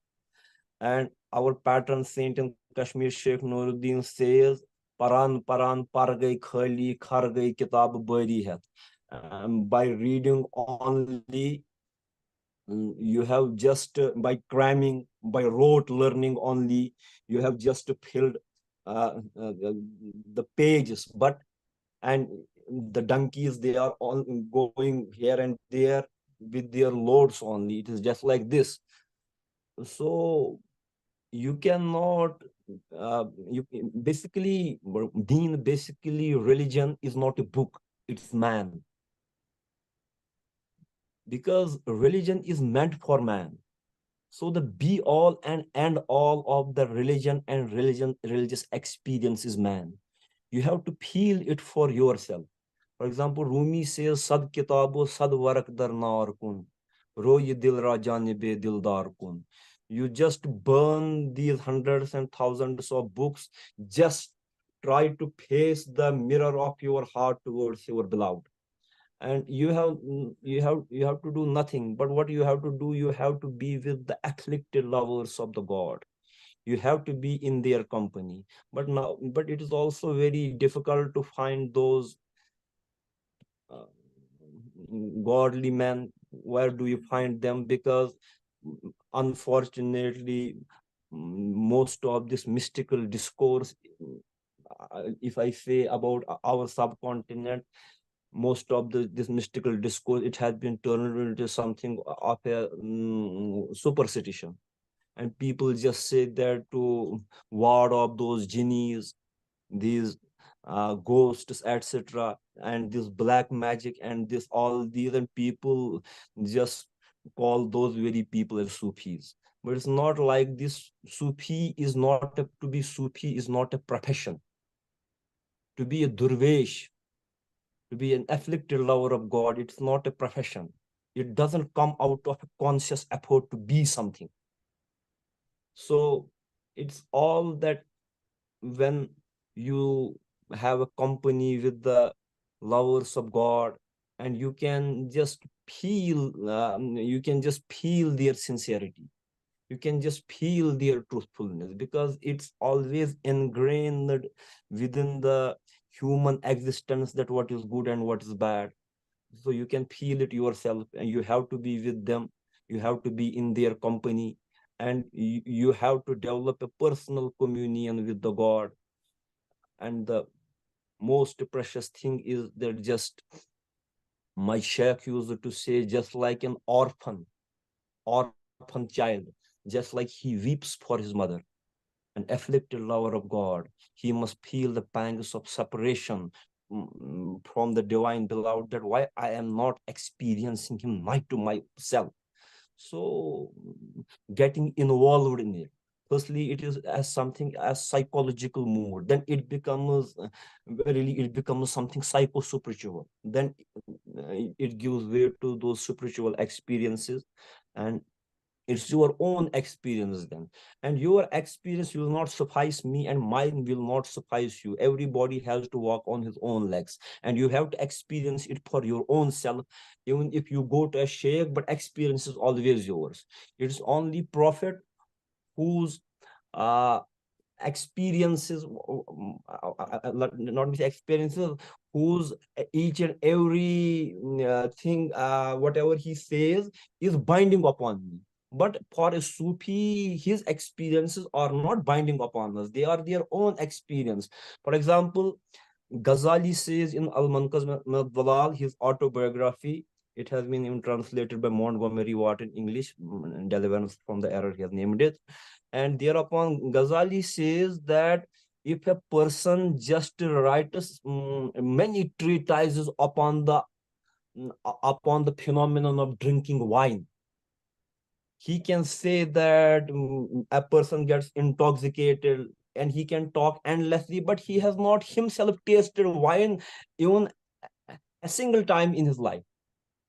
And our patron saint in Kashmir, Sheikh Nuruddin, says, Paran par gai khali, khar gai kitab bari hai. By reading only, you have just, by cramming, by rote learning only, you have just filled the pages. And the donkeys, they are on going here and there with their loads only. It is just like this. So you cannot you basically deen, basically religion is not a book, it's man, because religion is meant for man. So the be all and end all of the religion and religious experience is man. You have to feel it for yourself. For example, Rumi says, Sad kitabo sad warak dar nar kun, roye dil ra janibe dildar kun. You just burn these hundreds and thousands of books. Just try to face the mirror of your heart towards your beloved. And you have to do nothing. But what you have to do, you have to be with the afflicted lovers of the God. You have to be in their company. But it is also very difficult to find those godly men. Where do you find them? Because unfortunately, most of this mystical discourse, if I say about our subcontinent, most of this mystical discourse, it has been turned into something of a superstition. And people just say that to ward off those genies, these ghosts, etc., and this black magic and this all these, and people just call those very people as Sufis. But it's not like this. Sufi is not to be Sufi is not a profession. To be a Durvesh, to be an afflicted lover of God, it's not a profession. It doesn't come out of a conscious effort to be something. So it's all that when you have a company with the lovers of God, and you can just feel their sincerity. You can just feel their truthfulness, because it's always ingrained within the human existence that what is good and what is bad. So you can feel it yourself, and you have to be with them. You have to be in their company, and you have to develop a personal communion with the God. And the most precious thing is that just my sheikh used to say, just like an orphan child, just like he weeps for his mother, an afflicted lover of God, he must feel the pangs of separation from the divine beloved, that why I am not experiencing him night to myself. So getting involved in it, firstly, it is as something as psychological mood, then it becomes something psycho-spiritual, then it gives way to those spiritual experiences, and it's your own experience then. And your experience will not suffice me, and mine will not suffice you. Everybody has to walk on his own legs, and you have to experience it for your own self. Even if you go to a sheikh, but experience is always yours. It's only prophet whose experiences, not experiences, whose each and every thing, whatever he says is binding upon me. But for a Sufi, his experiences are not binding upon us. They are their own experience. For example, Ghazali says in Al-Manqaz Dalal, his autobiography, it has been even translated by Montgomery Watt in English, deliverance from the error he has named it. And thereupon Ghazali says that if a person just writes many treatises upon the phenomenon of drinking wine, he can say that a person gets intoxicated and he can talk endlessly, but he has not himself tasted wine even a single time in his life.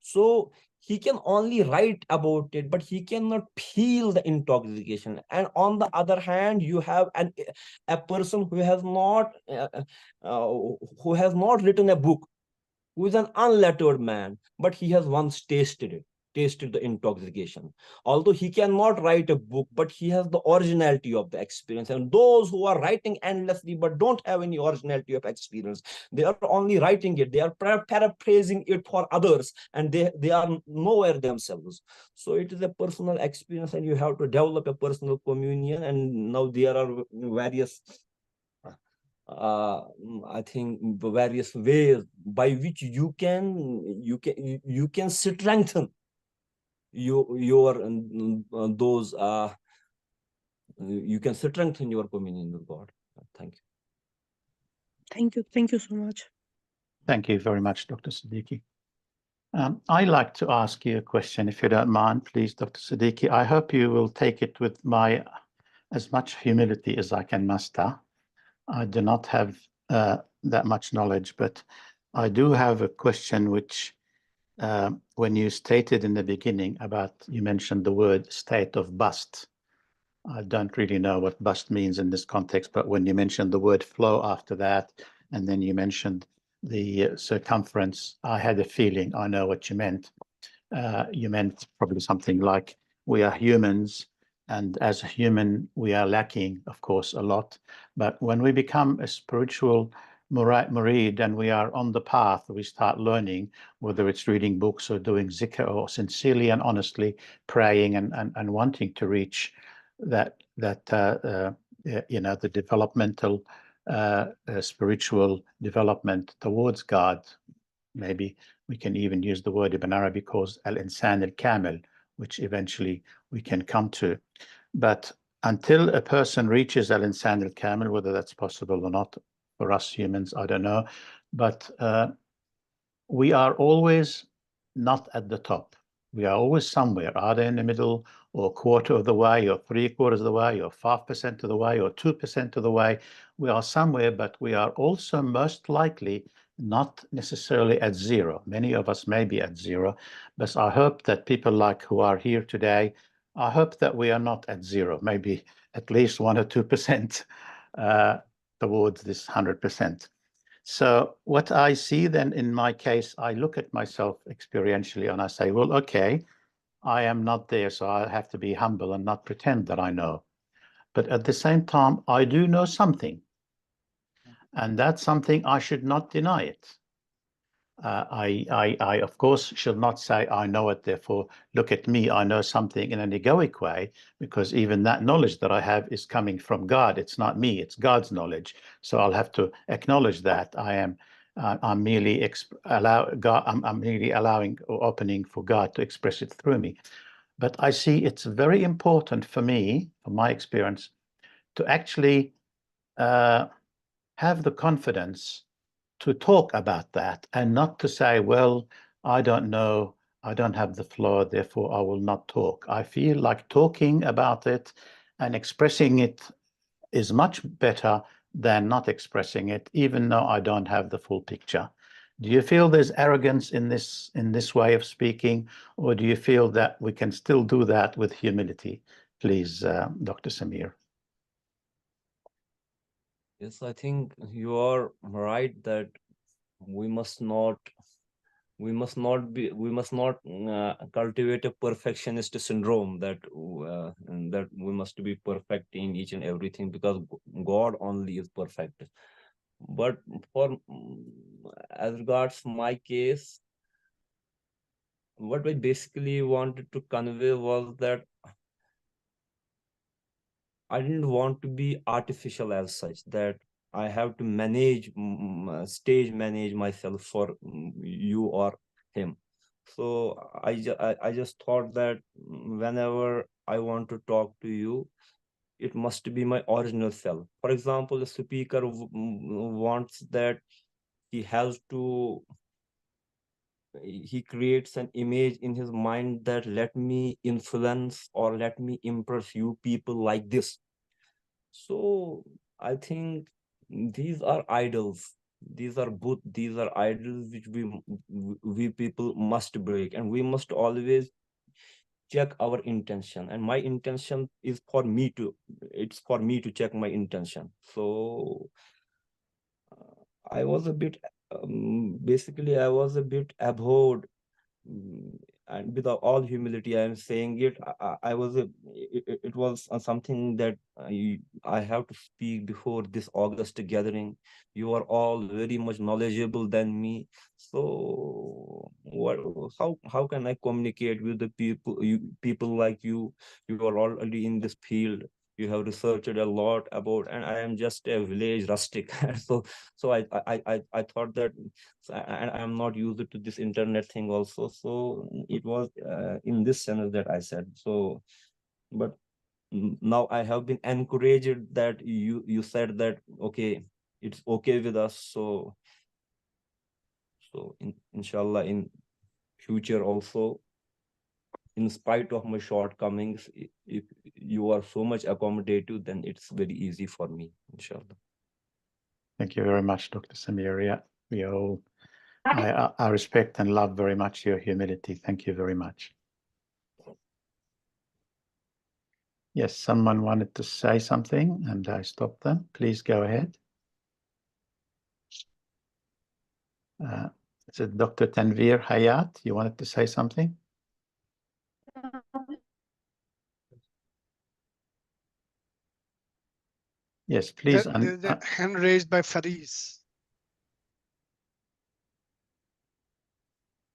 So he can only write about it, but he cannot feel the intoxication. And on the other hand, you have a person who has not written a book, who is an unlettered man, but he has once tasted the intoxication. Although he cannot write a book, but he has the originality of the experience. And those who are writing endlessly but don't have any originality of experience, they are only writing it, they are paraphrasing it for others, and they are nowhere themselves. So it is a personal experience, and you have to develop a personal communion. And now there are various I think various ways by which you can strengthen your those you can strengthen your communion with God. Thank you. Thank you so much. Thank you very much, Dr. Siddiqui. I'd like to ask you a question, if you don't mind, please, Dr. Siddiqui. I hope you will take it with as much humility as I can muster. I do not have that much knowledge, but I do have a question which, when you stated in the beginning you mentioned the word state of bust. I don't really know what bust means in this context, but when you mentioned the word flow after that, and then you mentioned the circumference, I had a feeling I know what you meant. You meant probably something like we are humans, and as a human, we are lacking, of course, a lot. But when we become a spiritual murid and we are on the path, we start learning, whether it's reading books or doing zikr or sincerely and honestly praying and wanting to reach the developmental spiritual development towards God. Maybe we can even use the word Ibn Arabi calls al-insan al-kamil, which eventually we can come to. But until a person reaches al-insan al-kamil, whether that's possible or not for us humans, I don't know. But we are always not at the top. We are always somewhere, either in the middle, or a quarter of the way, or 3/4 of the way, or 5% of the way, or 2% of the way. We are somewhere, but we are also most likely not necessarily at zero. Many of us may be at zero, but I hope that people like who are here today, I hope that we are not at zero, maybe at least 1 or 2% towards this 100%. So what I see then in my case, I look at myself experientially and I say, well, okay, I am not there, so I have to be humble and not pretend that I know. But at the same time, I do know something. And that's something I should not deny it. I, of course, should not say, I know it, therefore, look at me, I know something in an egoic way, because even that knowledge that I have is coming from God. It's not me, it's God's knowledge. So I'll have to acknowledge that I'm merely I'm merely allowing or opening for God to express it through me. But I see it's very important for me, from my experience, to actually have the confidence to talk about that and not to say, well, I don't know, I don't have the floor, therefore I will not talk. I feel like talking about it and expressing it is much better than not expressing it, even though I don't have the full picture. Do you feel there's arrogance in this way of speaking, or do you feel that we can still do that with humility? Please, Dr. Samir. Yes, I think you are right that we must not cultivate a perfectionist syndrome that we must be perfect in each and everything, because God only is perfect. But for as regards my case, what I basically wanted to convey was that I didn't want to be artificial as such, that I have to stage manage myself for you or him. So I just thought that whenever I want to talk to you, it must be my original self. For example, the speaker wants that he creates an image in his mind that let me influence or let me impress you people like this. So I think these are idols. These are idols which we people must break, and we must always check our intention. And my intention is it's for me to check my intention. So I was a bit basically I was a bit abhorred. And with all humility, I am saying it. It was something that I have to speak before this August gathering. You are all very much knowledgeable than me. So how can I communicate with the people like you? You are already in this field. you have researched a lot about, and I am just a village rustic. So I thought that, and I am not used to this internet thing also. So it was in this sense that I said so. But now I have been encouraged that you said that okay, it's okay with us. So inshallah in future also, in spite of my shortcomings, if you are so much accommodative, then it's very easy for me, inshallah. Thank you very much, Dr. Samiria. We all, I respect and love very much your humility. Thank you very much. Yes, someone wanted to say something and I stopped them. Please go ahead. Is it Dr. Tanveer Hayat? You wanted to say something? Yes, please. There's a hand raised by Fariz.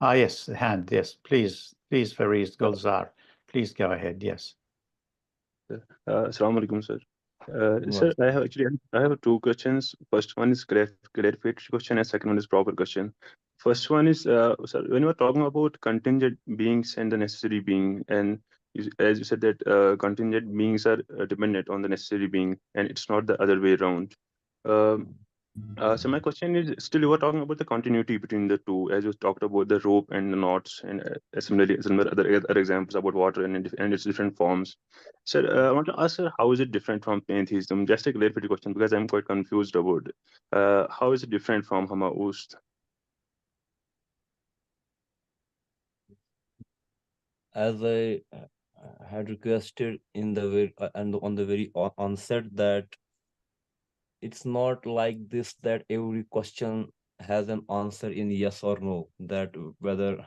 Yes, the hand. Yes, please, Fariz Gulzar. Please go ahead. Yes. Assalamu alaikum, sir. Sir, I have two questions. First one is clarification question, and second one is proper question. First one is, sir, when you are talking about contingent beings and the necessary being, and as you said that contingent beings are dependent on the necessary being, and it's not the other way around. So my question is, still you were talking about the continuity between the two, as you talked about the rope and the knots, and similar other examples about water and its different forms. Sir, I want to ask, sir, how is it different from pantheism? Just a clarification question, because I'm quite confused about it. How is it different from Hamaust? As I had requested in the very and on the very onset, that it's not like this that every question has an answer in yes or no, that whether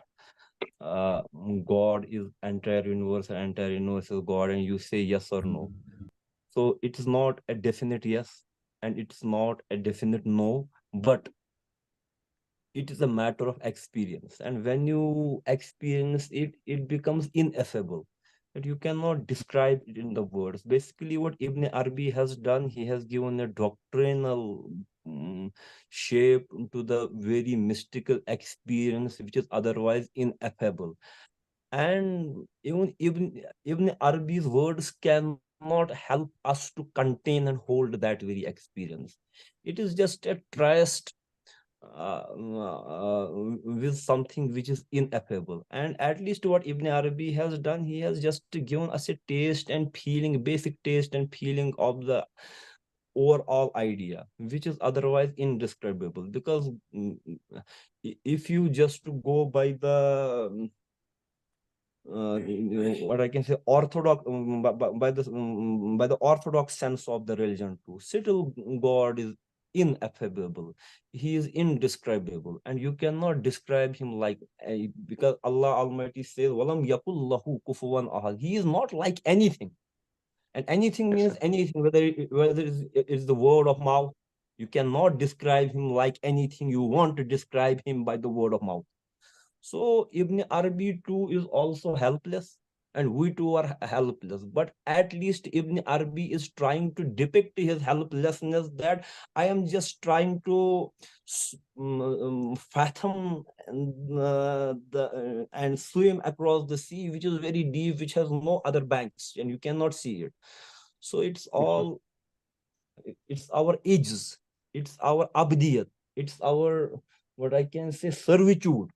God is entire universe and entire universe is God, and you say yes or no. So it's not a definite yes and it's not a definite no, but it is a matter of experience. And when you experience it, it becomes ineffable. That you cannot describe it in the words. Basically, what Ibn Arabi has done, he has given a doctrinal shape to the very mystical experience, which is otherwise ineffable. And even Ibn Arabi's words cannot help us to contain and hold that very experience. It is just a trust with something which is ineffable. And at least what Ibn Arabi has done, he has just given us a taste and feeling, basic taste and feeling of the overall idea, which is otherwise indescribable. Because if you just go by the what I can say, orthodox by the orthodox sense of the religion too, still God is ineffable. He is indescribable, and you cannot describe him like because Allah Almighty says, "Walam yakul lahu kufuwan ahad." He is not like anything, and anything means anything. Whether it's the word of mouth, you cannot describe him like anything you want to describe him by the word of mouth. So Ibn Arabi too is also helpless, and we too are helpless. But at least Ibn Arabi is trying to depict his helplessness, that I am just trying to fathom and swim across the sea, which is very deep, which has no other banks, and you cannot see it. So it's all, it's our ages, it's our abdiyat, it's our, what I can say, servitude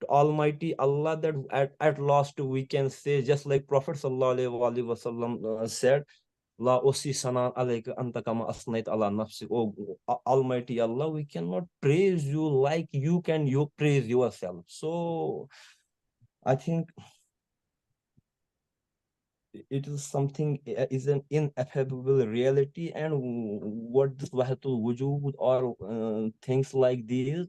to Almighty Allah, that at last we can say, just like Prophet Sallallahu Alaihi Wasallam said, La usi sanan alayka anta kama asnait ala nafsi. Oh Almighty Allah, we cannot praise you like you can praise yourself. So I think it is something, is an ineffable reality. And what this Wahatul Wujud or things like these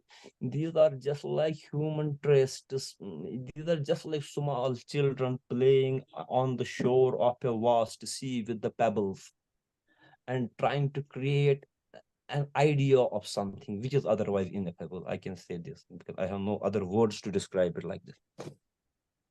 are just like human traits. These are just like small children playing on the shore of a vast sea with the pebbles and trying to create an idea of something which is otherwise ineffable. I can say this because I have no other words to describe it like this.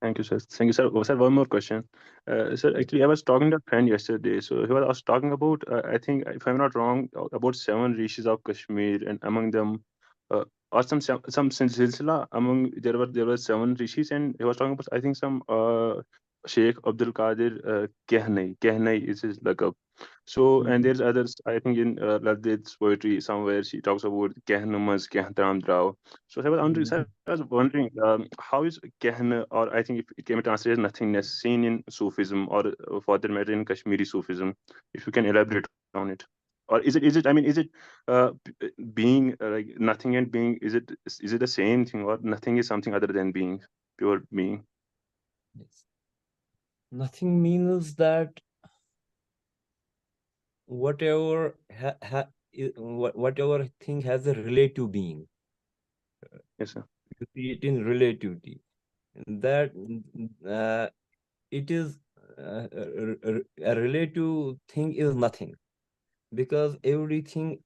Thank you, sir. Thank you, sir. Oh, sir, one more question. Sir, actually, I was talking to a friend yesterday. So he was talking about, I think, if I'm not wrong, about 7 rishis of Kashmir, and among them, or some silsila. Among there were 7 rishis, and he was talking about, I think, some Sheikh Abdul Qadir Kehnai is his lakab. So, and there's others, I think, in Ladid's poetry somewhere she talks about Kehnumas Kehntam Drao. So I was wondering, how is Kehna, or I think if it came to translate as nothingness, seen in Sufism, or for that matter in Kashmiri Sufism, if you can elaborate on it. Or is it, I mean, is it being like nothing and being, is it the same thing, or nothing is something other than being, pure being? Yes. Nothing means that whatever whatever thing has a relative being. Yes, sir. You see it in relativity. That it is a relative thing is nothing, because everything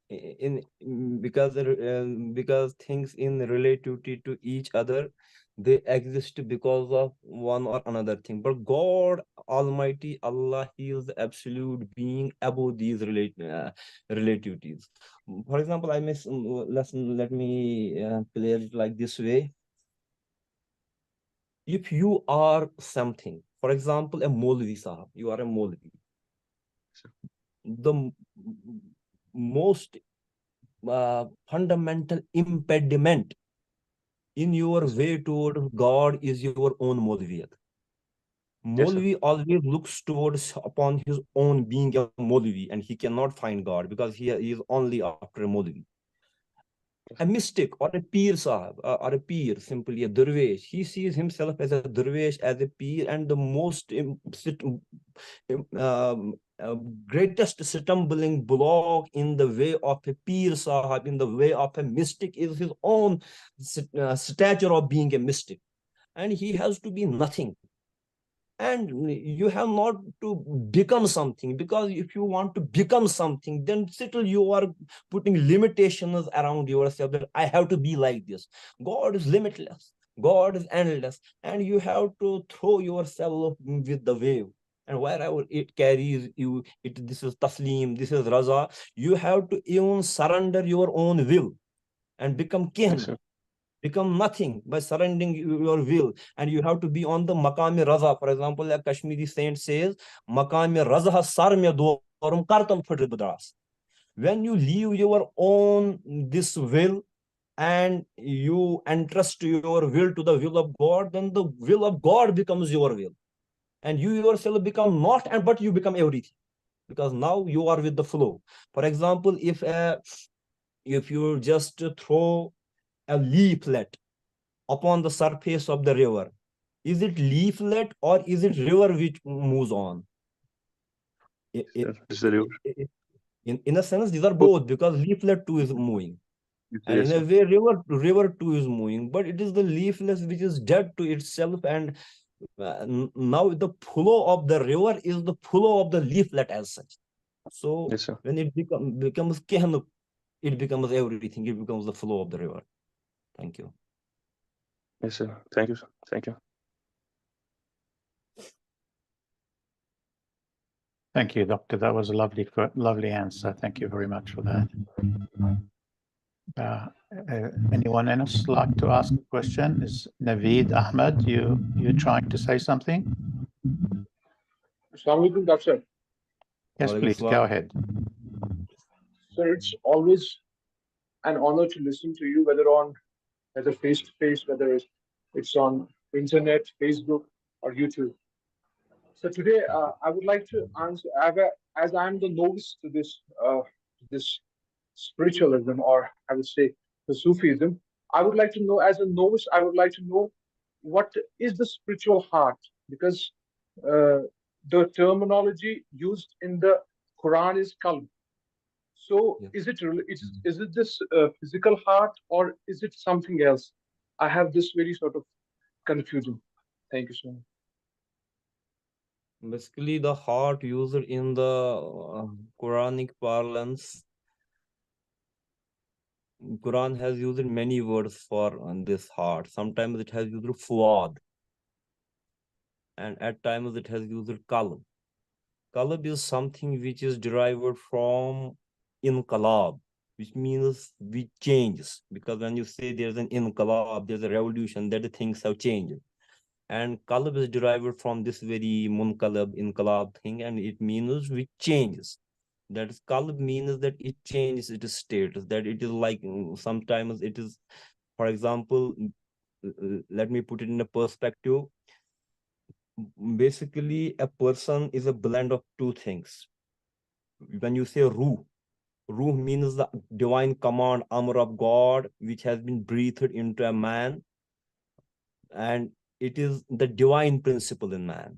because things in relativity to each other, they exist because of one or another thing. But God Almighty, Allah, He is the absolute being above these relativities. For example, let me clear it like this way. If you are something, for example, a Maulvi Sahab, you are a Maulvi. The most fundamental impediment in your way toward God is your own Maulviyat. Maulvi always looks towards upon his own being a Maulvi, and he cannot find God because he is only after a Maulvi. A mystic or a peer sahab or a peer, simply a dervish, he sees himself as a dervish, as a peer, and the most greatest stumbling block in the way of a peer sahab, in the way of a mystic, is his own stature of being a mystic, and he has to be nothing. And you have not to become something, because if you want to become something, then still you are putting limitations around yourself, that I have to be like this. God is limitless, God is endless, and you have to throw yourself with the wave, and wherever it carries you, this is taslim, this is raza. You have to even surrender your own will and become kin, become nothing by surrendering your will, and you have to be on the makam raza. For example, a Kashmiri saint says, makam raza sar me dorum kartam fadras. When you leave your own this will and you entrust your will to the will of God, then the will of God becomes your will, and you yourself become not, and but you become everything, because now you are with the flow. For example, if you just throw a leaflet upon the surface of the river, is it leaflet or is it river which moves on? In a sense, these are both, because leaflet too is moving, and in a way river too is moving, but it is the leaflet which is dead to itself, and now the flow of the river is the flow of the leaflet as such. So when it becomes kehn, it becomes everything, it becomes the flow of the river. Thank you. Yes, sir. Thank you, sir. Thank you. Thank you, Doctor. That was a lovely answer. Thank you very much for that. Anyone else like to ask a question? Is Naveed Ahmed, you trying to say something? Assalamu alaikum, Doctor. Yes, please, go ahead. Sir, it's always an honor to listen to you, whether face-to-face, whether it's on internet, Facebook, or YouTube. So today, I would like to answer, as I'm the novice to this spiritualism, or I would say the Sufism. I would like to know, as a novice, I would like to know what is the spiritual heart, because the terminology used in the Quran is qalb. So is it this physical heart, or is it something else? I have this very sort of confusion. Thank you so much. Basically, the heart used in the Quranic parlance, Quran has used many words for this heart. Sometimes it has used fuad. and at times it has used qalb. Qalb is something which is derived from inqalab, which means which changes. Because when you say there's an inqalab, there's a revolution, that the things have changed. And qalb is derived from this very munqalab, inqalab thing, and it means which changes. That is, qalb means that it changes its status, that it is like sometimes it is, for example, let me put it in a perspective. Basically, a person is a blend of two things. When you say ruh means the divine command, amr of God, which has been breathed into a man, and it is the divine principle in man.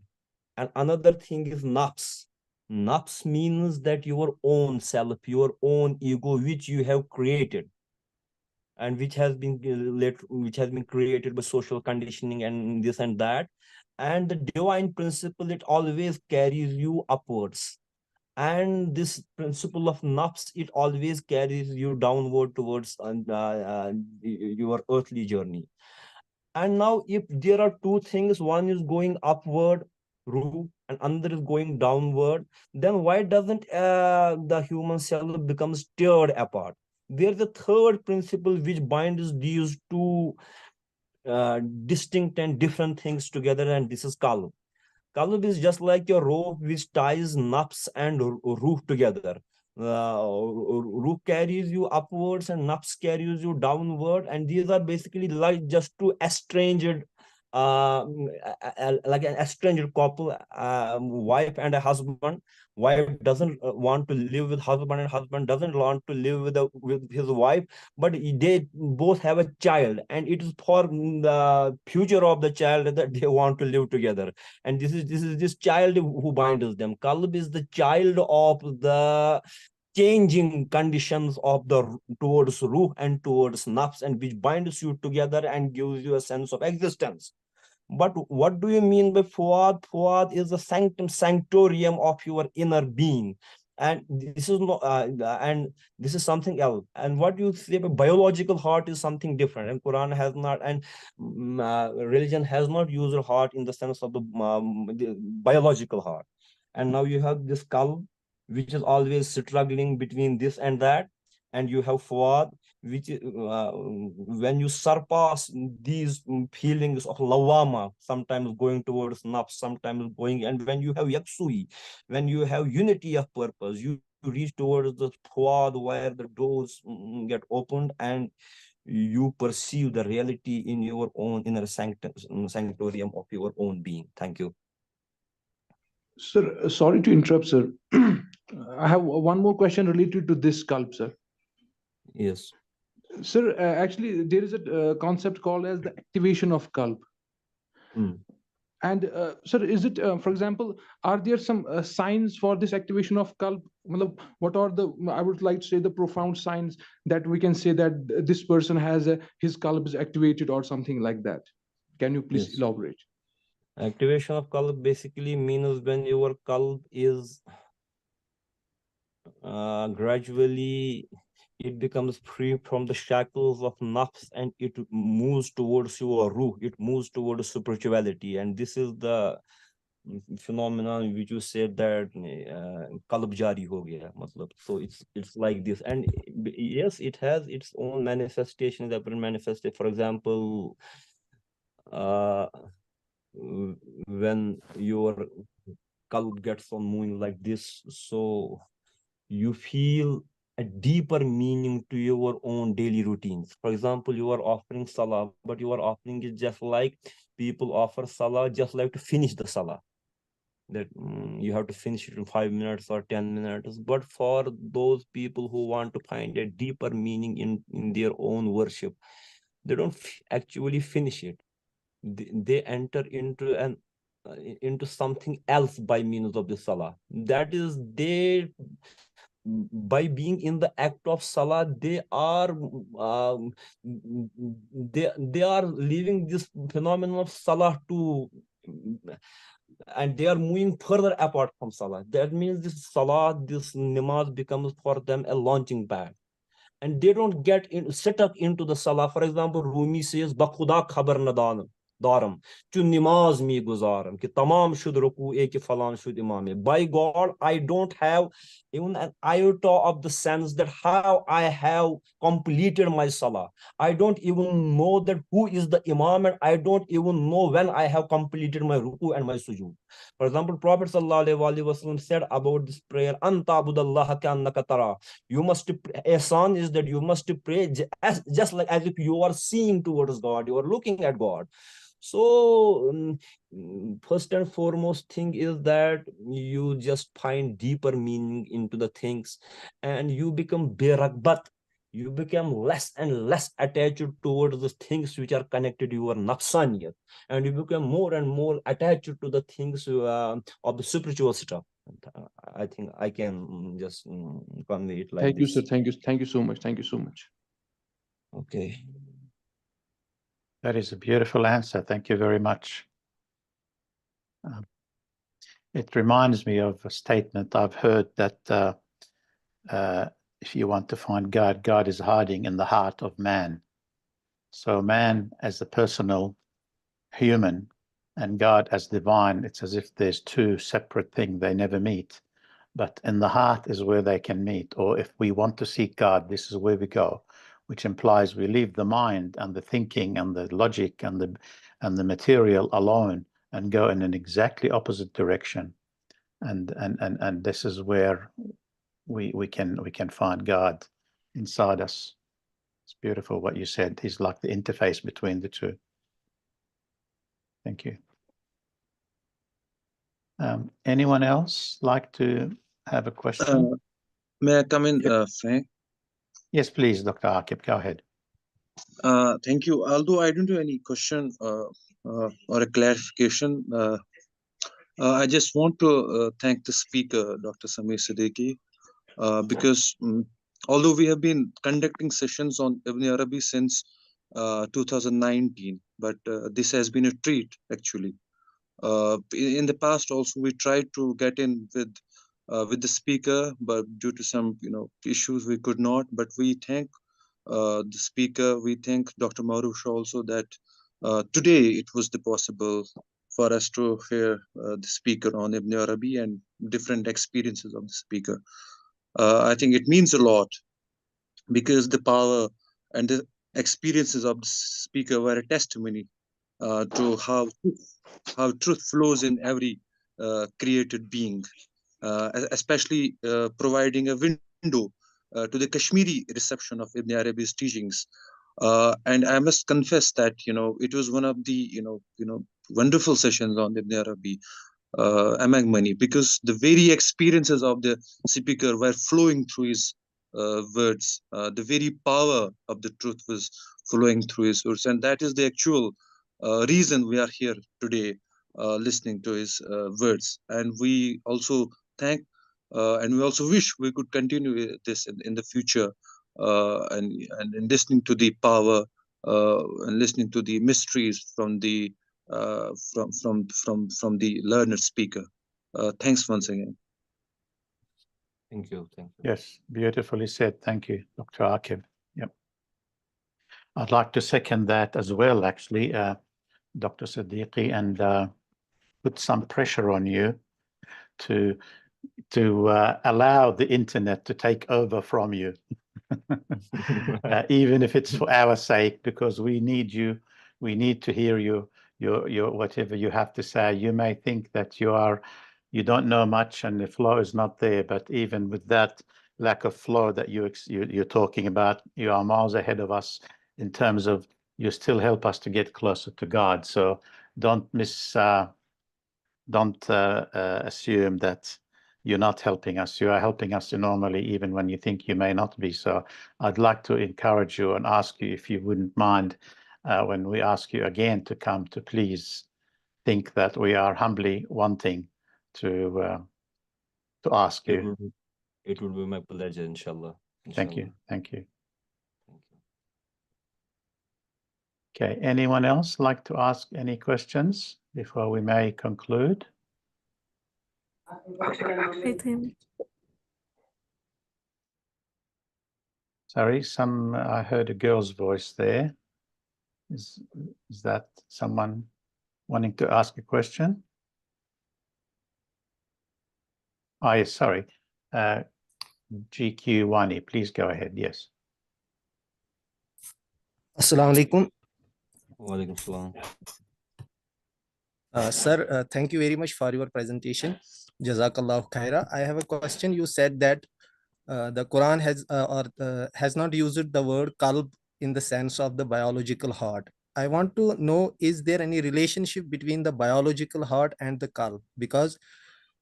And another thing is nafs. Nafs means that your own self, your own ego, which you have created, and which has been created by social conditioning and this and that. And the divine principle, it always carries you upwards. And this principle of nafs, it always carries you downward towards your earthly journey. And now if there are two things, one is going upward, ruh, and another is going downward, then why doesn't the human self become stirred apart? There's a third principle which binds these two distinct and different things together, and this is qalb. Qalb is just like your rope which ties nafs and ruh together. Ruh carries you upwards and nafs carries you downward, and these are basically like just two estranged, like an estranged couple, wife and a husband. Wife doesn't want to live with husband, and husband doesn't want to live with his wife, but they both have a child, and it is for the future of the child that they want to live together. And this child who binds them. Qalb is the child of the changing conditions of the towards ruh and towards nafs, and which binds you together and gives you a sense of existence. But what do you mean by fuad? Fuad is the sanctorium of your inner being. And this is not, and this is something else. And what you say about biological heart is something different. And Quran has not, and religion has not used heart in the sense of the biological heart. And now you have this qalb, which is always struggling between this and that. And you have fuad, which when you surpass these feelings of lawama, sometimes going towards nafs, sometimes going, and when you have yaksui, when you have unity of purpose, you reach towards the fuad where the doors get opened, and you perceive the reality in your own inner sanctorium of your own being. Thank you. Sir, sorry to interrupt, sir. I have one more question related to this qalb, sir. Yes. Sir, actually, there is a concept called as the activation of qalb. And sir, is it, for example, are there some signs for this activation of qalb? What are the, I would like to say, the profound signs that we can say that this person has his qalb is activated or something like that? Can you please elaborate? Activation of qalb basically means when your qalb is gradually, it becomes free from the shackles of nafs, and it moves towards your ruh, it moves towards spirituality. And this is the phenomenon which you said that qalb jari ho gaya, matlab. So it's like this. And yes, it has its own manifestations, different manifestation. For example, when your qalb gets on moving like this, so you feel a deeper meaning to your own daily routines. For example, you are offering salah, but you are offering it just like people offer salah, just like to finish the salah. That you have to finish it in 5 minutes or 10 minutes. But for those people who want to find a deeper meaning in their own worship, they don't actually finish it. They enter into something else by means of the salah. That is, by being in the act of salah, they are leaving this phenomenon of salah to, and they are moving further apart from salah. That means this salah, this namaz becomes for them a launching pad, and they don't get stuck into the salah. For example, Rumi says, "Bakhuda khabar nadan." darım. Ki namaz mi guzarım. Ki tamam şud ruku ki falan şud imami. By God, I don't have even an iota of the sense that how I have completed my salah. I don't even know that who is the imam, and I don't even know when I have completed my ruku and my sujood. For example, Prophet ﷺ said about this prayer, Anta abudallaha ka'annaka tara. You must, ihsan is that you must pray just like as if you are seeing towards God, you are looking at God. So first and foremost thing is that you just find deeper meaning into the things, and you become beragbat. You become less and less attached towards the things which are connected to your nafsaniyat, and you become more and more attached to the things of the spiritual stuff. I think I can just convey it like Thank you, this. sir. Thank you so much. Thank you so much. Okay. That is a beautiful answer. Thank you very much. It reminds me of a statement I've heard that if you want to find God, God is hiding in the heart of man. So man as a personal human and God as divine, it's as if there's two separate things. They never meet. But in the heart is where they can meet. Or if we want to seek God, this is where we go, which implies we leave the mind and the thinking and the logic and the material alone and go in an exactly opposite direction. And this is where we can find God inside us. It's beautiful what you said. He's like the interface between the two. Thank you. Anyone else like to have a question? May I come in, Frank? Yes, please, Dr. Akib, go ahead. Thank you. Although I don't have any question or a clarification, I just want to thank the speaker, Dr. Samir Siddiqui, because although we have been conducting sessions on Ibn Arabi since 2019, but this has been a treat, actually. In the past also, we tried to get in with the speaker, but due to some issues, we could not. But we thank the speaker. We thank Dr. Maruf also that today it was possible for us to hear the speaker on Ibn Arabi and different experiences of the speaker. I think it means a lot because the power and the experiences of the speaker were a testimony to how truth flows in every created being, especially providing a window to the Kashmiri reception of Ibn Arabi's teachings. And I must confess that it was one of the wonderful sessions on Ibn Arabi among many, because the very experiences of the speaker were flowing through his words. The very power of the truth was flowing through his words, and that is the actual reason we are here today, listening to his words. And we also thank and we also wish we could continue this in the future, and listening to the power and listening to the mysteries from the from the learned speaker. Thanks once again. Thank you. Thank you. Yes, beautifully said. Thank you, Dr. Akib. Yep. I'd like to second that as well, actually, Dr. Siddiqui, and put some pressure on you to allow the internet to take over from you, even if it's for our sake, because we need you. We need to hear your whatever you have to say. You may think that you don't know much and the flow is not there, but even with that lack of flow that you're talking about, you are miles ahead of us in terms of you still help us to get closer to God. So don't assume that you're not helping us. You are helping us enormously, even when you think you may not be. So I'd like to encourage you and ask you if you wouldn't mind, when we ask you again to come, to please think that we are humbly wanting to ask you. It would be my pleasure, inshallah. Thank you. Thank you. Thank you. Okay, anyone else like to ask any questions before we may conclude? Sorry, I heard a girl's voice there. Is that someone wanting to ask a question? Oh, yes, sorry. GQ Wani, please go ahead. Yes. Assalamu alaikum. Walaikum salam. Sir, thank you very much for your presentation. Jazakallah khaira. I have a question. You said that the Quran has not used the word qalb in the sense of the biological heart. I want to know, is there any relationship between the biological heart and the qalb? Because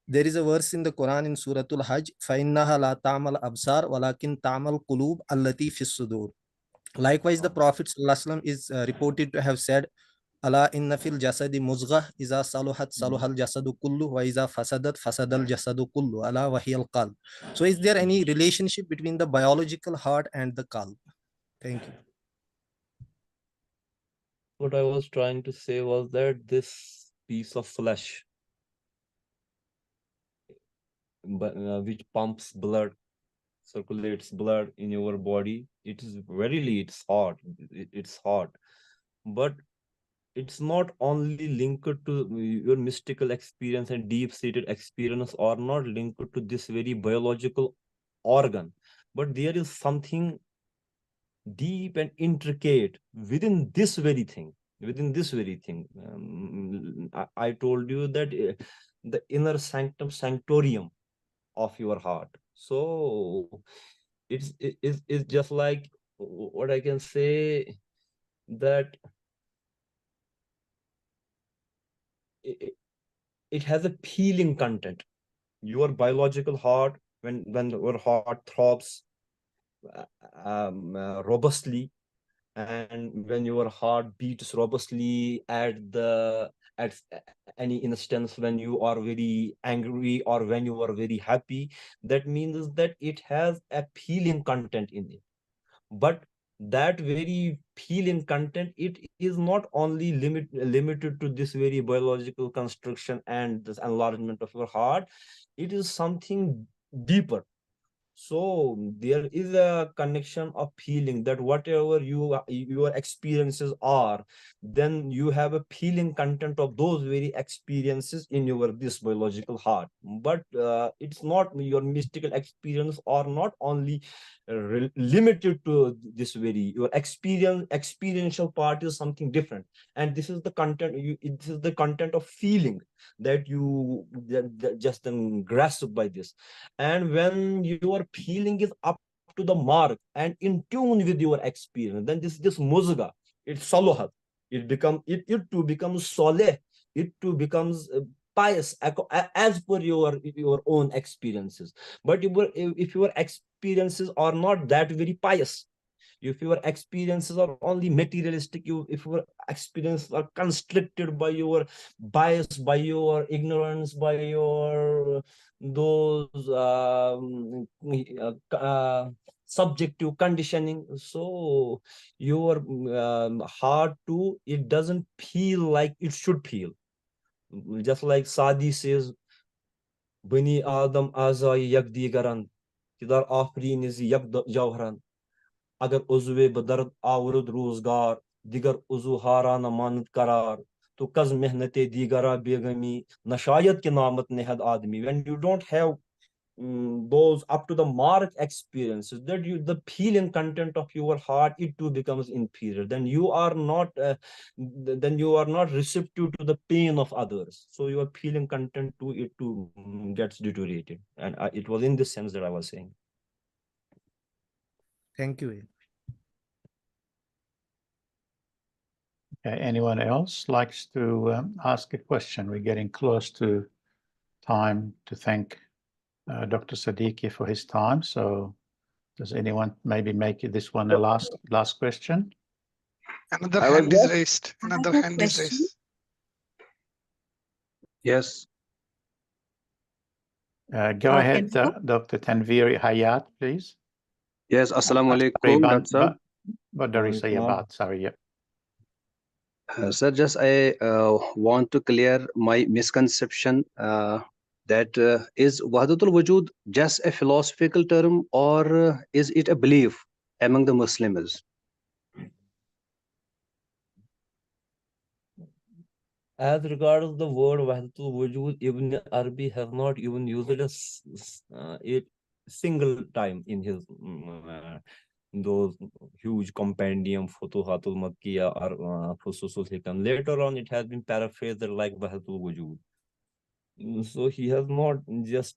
there is a verse in the Quran in Surah Al-Hajj, فَإِنَّهَا لَا تَعْمَلْ أَبْصَارُ وَلَكِنْ تَعْمَلْ قُلُوبُ الَّتِي فِي الصُّدُورِ. Likewise, the Prophet ﷺ is reported to have said, Allah inna fil jasadi muzghah iza saluhat saluhal jasadu kullu wa iza fasadat fasadal jasadu kullu ala wahiyal qalb. So is there any relationship between the biological heart and the qalb? Thank you. What I was trying to say was that this piece of flesh, which pumps blood, circulates blood in your body, it is verily, it's hot. It's hot. But it's not only linked to your mystical experience and deep-seated experience, or not linked to this very biological organ, but there is something deep and intricate within this very thing. I told you that the inner sanctorium of your heart. So it's just like, what I can say, that it has a feeling content. Your biological heart, when your heart throbs robustly, and when your heart beats robustly at any instance when you are very angry or when you are very happy, that means that it has a feeling content in it. But that very feeling content, it is not only limited to this very biological construction and this enlargement of your heart. It is something deeper. So there is a connection of feeling, that whatever your experiences are, then you have a feeling content of those very experiences in your this biological heart. But it's not, your mystical experience are not only limited to this very, your experiential part is something different, and this is the content. This is the content of feeling that you that just then grasp by this. And when your feeling is up to the mark and in tune with your experience, then this muzga, it's saluhat, it too becomes soleh, it too becomes pious as per your own experiences. But if your experiences are not that very pious, if your experiences are only materialistic, if your experiences are constricted by your bias, by your ignorance, by your those subjective conditioning, so your heart too, it doesn't feel like it should feel. Just like Sadi says, Bani Adam azai yak digaran, kidar afreeniz yak jawharan. अगर उज़्वे बदर्द आवरुद रोजगार दिगर उज़ु हाराना मानद करार तो कज मेहनते दीगरा बेगमी नशायत के नामत नेहद आदमी. When you don't have those up to the mark experiences, that the feeling content of your heart, it too becomes inferior. Then you are not receptive to the pain of others. So your feeling content too, it too gets deteriorated. And it was in this sense that I was saying. Thank you. Okay, anyone else likes to ask a question? We're getting close to time to thank Dr. Siddiqui for his time. So does anyone maybe make this one a last question? Another hand is raised. Another hand is raised. Yes. Go ahead, Dr. Tanvir Hayat, please. Yes, Assalamu alaikum, Dr. Badari Sayyabad, sorry, yeah. Sir, just I want to clear my misconception that is Wahdatul Wujud just a philosophical term, or is it a belief among the Muslims? As regards the word Wahdatul Wujud, Ibn Arabi has not even used it a single time in his those huge compendium Futuhatul Makkiyah or Fususul Hikam. Later on, it has been paraphrased like Wahdatul Wujud. So he has not just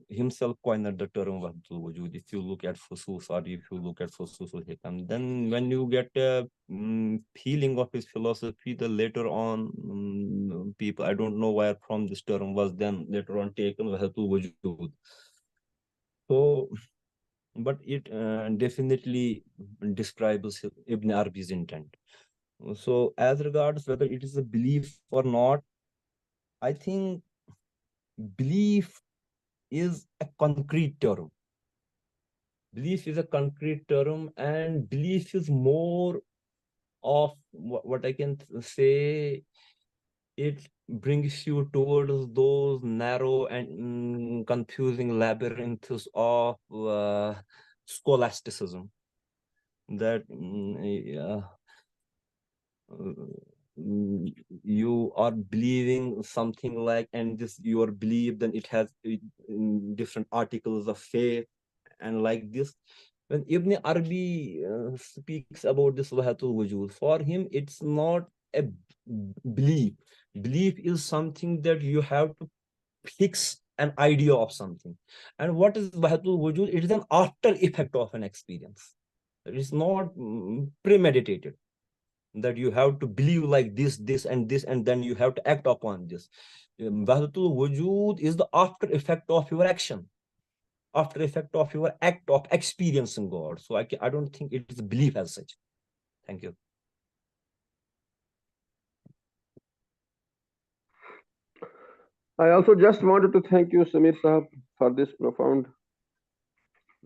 himself coined the term Wahdatul Wujud. If you look at Fusus or if you look at Fususul Hikam, then when you get a feeling of his philosophy, the later on people, I don't know where from this term was then later on taken, Wahdatul Wujud. So, but it definitely describes Ibn Arabi's intent. So as regards whether it is a belief or not, I think belief is a concrete term. Belief is a concrete term, and belief is more of what I can say. It brings you towards those narrow and confusing labyrinths of scholasticism that you are believing something like, and this your belief, then it has different articles of faith and like this. When Ibn Arabi speaks about this Wahdatul Wujud, for him it's not a belief. Belief is something that you have to fix an idea of something. And what is Wahdatul Wujud? It is an after effect of an experience. It is not premeditated, that you have to believe like this, and then you have to act upon this. Wahdatul Wujud is the after effect of your action, after effect of your act of experiencing God. So I don't think it is a belief as such. Thank you. I also just wanted to thank you, Samir Sahab, for this profound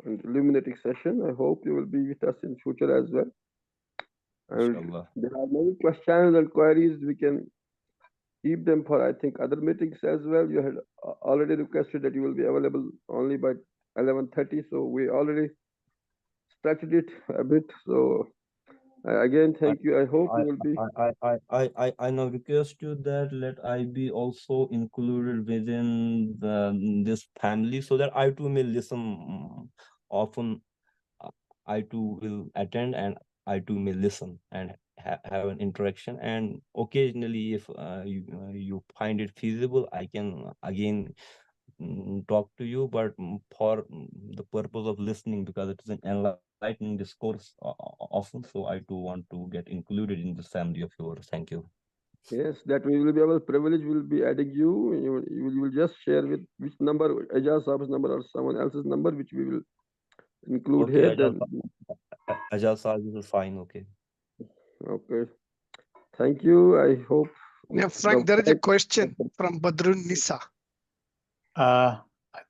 and illuminating session. I hope you will be with us in future as well. And Inshallah. there are many questions and queries. We can keep them for, I think, other meetings as well. You had already requested that you will be available only by 11:30, so we already stretched it a bit. So again, thank you. I hope you will be. I now request you that let I be also included within this family, so that I too may listen often. I too will attend, and I too may listen and have an interaction. And occasionally, if you find it feasible, I can again talk to you, but for the purpose of listening, because it is an enlightening discourse often. So I too want to get included in this family of yours. Thank you. Yes, that we will be our privilege. Will be adding you. You will just share with which number, Ajaz Saab's number or someone else's number, which we will include Okay, here. Then Ajaz Saab is fine. Okay. Okay. Thank you. I hope. Yeah, Frank, there is a question from Badrun Nisa. I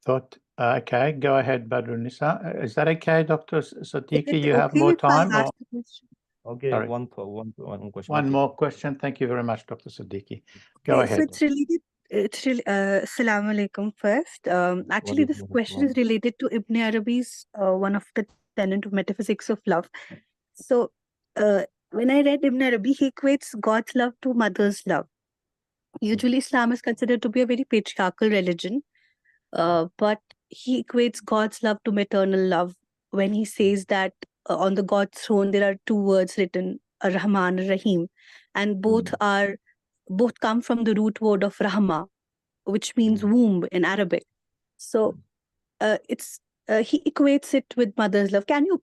thought, okay, go ahead, Badrunisa. Is that okay, Dr. Siddiqui? You have Okay more if I time? ask Or? the question? Okay, Sorry. one question. One Okay. more question. Thank you very much, Dr. Siddiqui. Go So ahead. it's related. It's really. Assalamu alaikum first. Actually, this question is related to Ibn Arabi's one of the tenet of metaphysics of love. So, when I read Ibn Arabi, he equates God's love to mother's love. Usually, Islam is considered to be a very patriarchal religion, but he equates God's love to maternal love when he says that on the God's throne there are two words written, Rahman, Rahim, and both come from the root word of Rahma, which means womb in Arabic. So he equates it with mother's love. Can you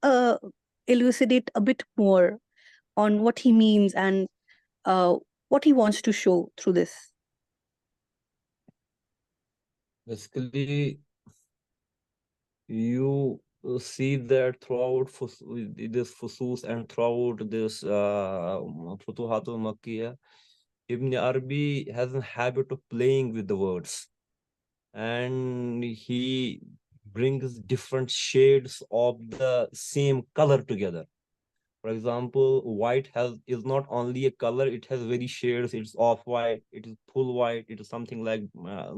elucidate a bit more on what he means and what he wants to show through this? Basically, you see that throughout this Fusus and throughout this Futuhatul Makkiyah, Ibn Arabi has a habit of playing with the words, and he brings different shades of the same color together. For example, white is not only a color, it has very shades. It's off-white, it is full white, it is something like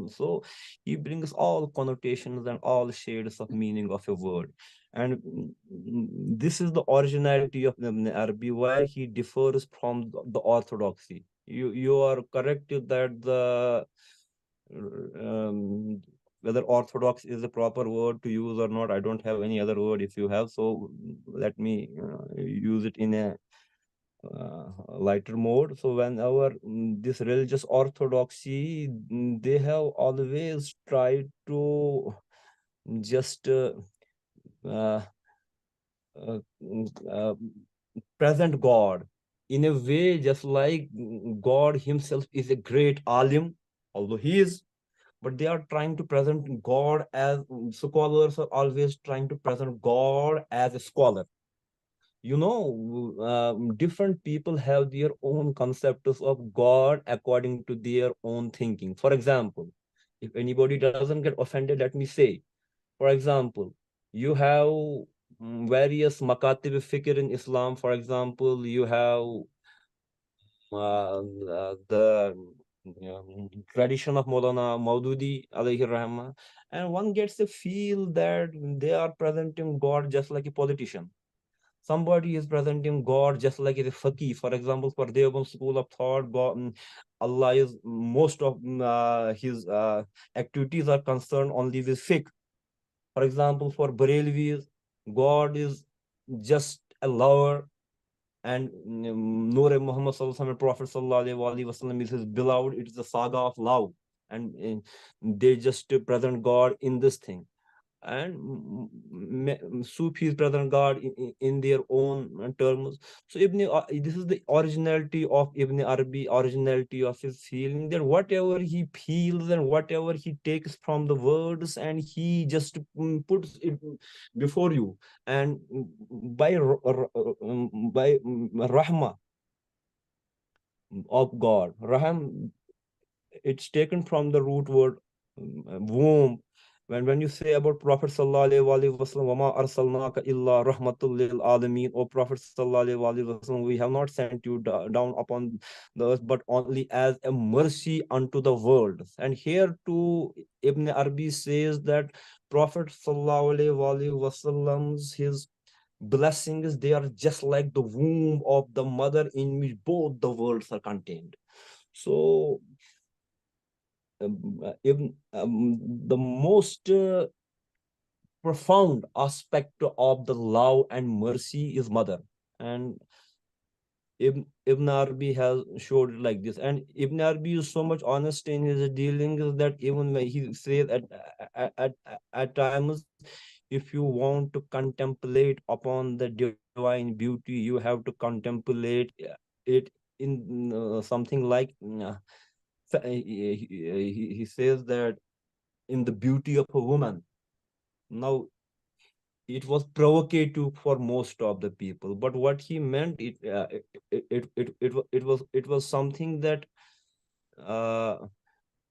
so he brings all connotations and all shades of meaning of a word. And this is the originality of Ibn Arabi, why he differs from the orthodoxy. you are correct that the whether orthodox is the proper word to use or not, I don't have any other word. If you have, so let me use it in a lighter mode. So whenever this religious orthodoxy, they have always tried to just present God in a way just like God himself is a great alim, although he is, but they are trying to present God as, scholars are always trying to present God as a scholar. You know, different people have their own concepts of God according to their own thinking. For example, if anybody doesn't get offended, let me say, for example, you have various makatib fikr in Islam. For example, you have the tradition of Maulana Maududi alayhi rahma, and one gets a feel that they are presenting God just like a politician. Somebody is presenting God just like a faqih. For example, for Deoband school of thought, God, Allah is most of his activities are concerned only with fiqh. For example, for Barelvis, God is just a lover, and Noor Muhammad Sallallahu Prophet Sallallahu Alaihi Wasallam is his beloved. It is a saga of love, and they just present God in this thing. And Sufis present God in their own terms. So this is the originality of Ibn Arabi, originality of his feeling, that whatever he feels and whatever he takes from the words, and he just puts it before you. And by rahma of God, raham, it's taken from the root word womb. When you say about Prophet Sallallahu Alaihi Wasallam, "Wama arsalnaka illa rahmatul lil alamin," O Prophet Sallallahu Alaihi Wasallam, we have not sent you down upon the earth, but only as a mercy unto the world. And here too, Ibn Arabi says that Prophet Sallallahu Alaihi Wasallam's his blessings, they are just like the womb of the mother in which both the worlds are contained. So the most profound aspect of the love and mercy is mother, and Ibn Arabi has showed it like this. And Ibn Arabi is so much honest in his dealings that even when he says at times, if you want to contemplate upon the divine beauty, you have to contemplate it in something like he says that in the beauty of a woman. Now, it was provocative for most of the people, but what he meant, it was something that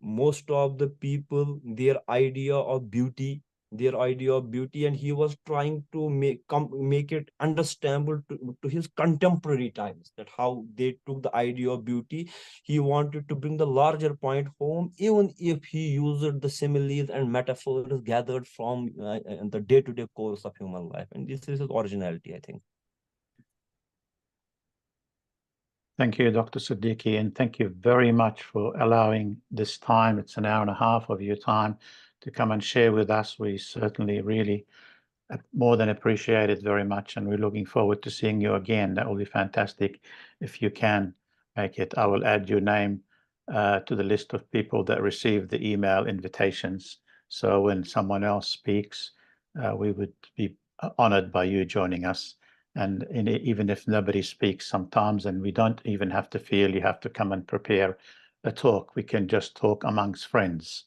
most of the people, their idea of beauty, and he was trying to make it understandable to his contemporary times, that how they took the idea of beauty. He wanted to bring the larger point home, even if he used the similes and metaphors gathered from the day-to-day course of human life. And this is his originality, I think. Thank you, Dr. Siddiqui, and thank you very much for allowing this time. It's an hour and a half of your time to come and share with us. We certainly really more than appreciate it very much, and we're looking forward to seeing you again. That will be fantastic if you can make it. I will add your name to the list of people that receive the email invitations. So when someone else speaks, we would be honored by you joining us. And even if nobody speaks sometimes, and we don't even have to feel you have to come and prepare a talk, we can just talk amongst friends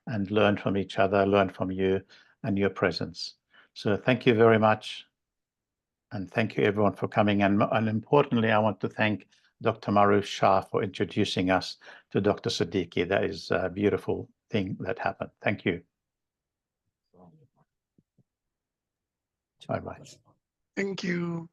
and learn from each other, learn from you and your presence. So thank you very much. And thank you everyone for coming. And importantly, I want to thank Dr. Maruf Shah for introducing us to Dr. Siddiqui. That is a beautiful thing that happened. Thank you. Bye-bye. Thank you.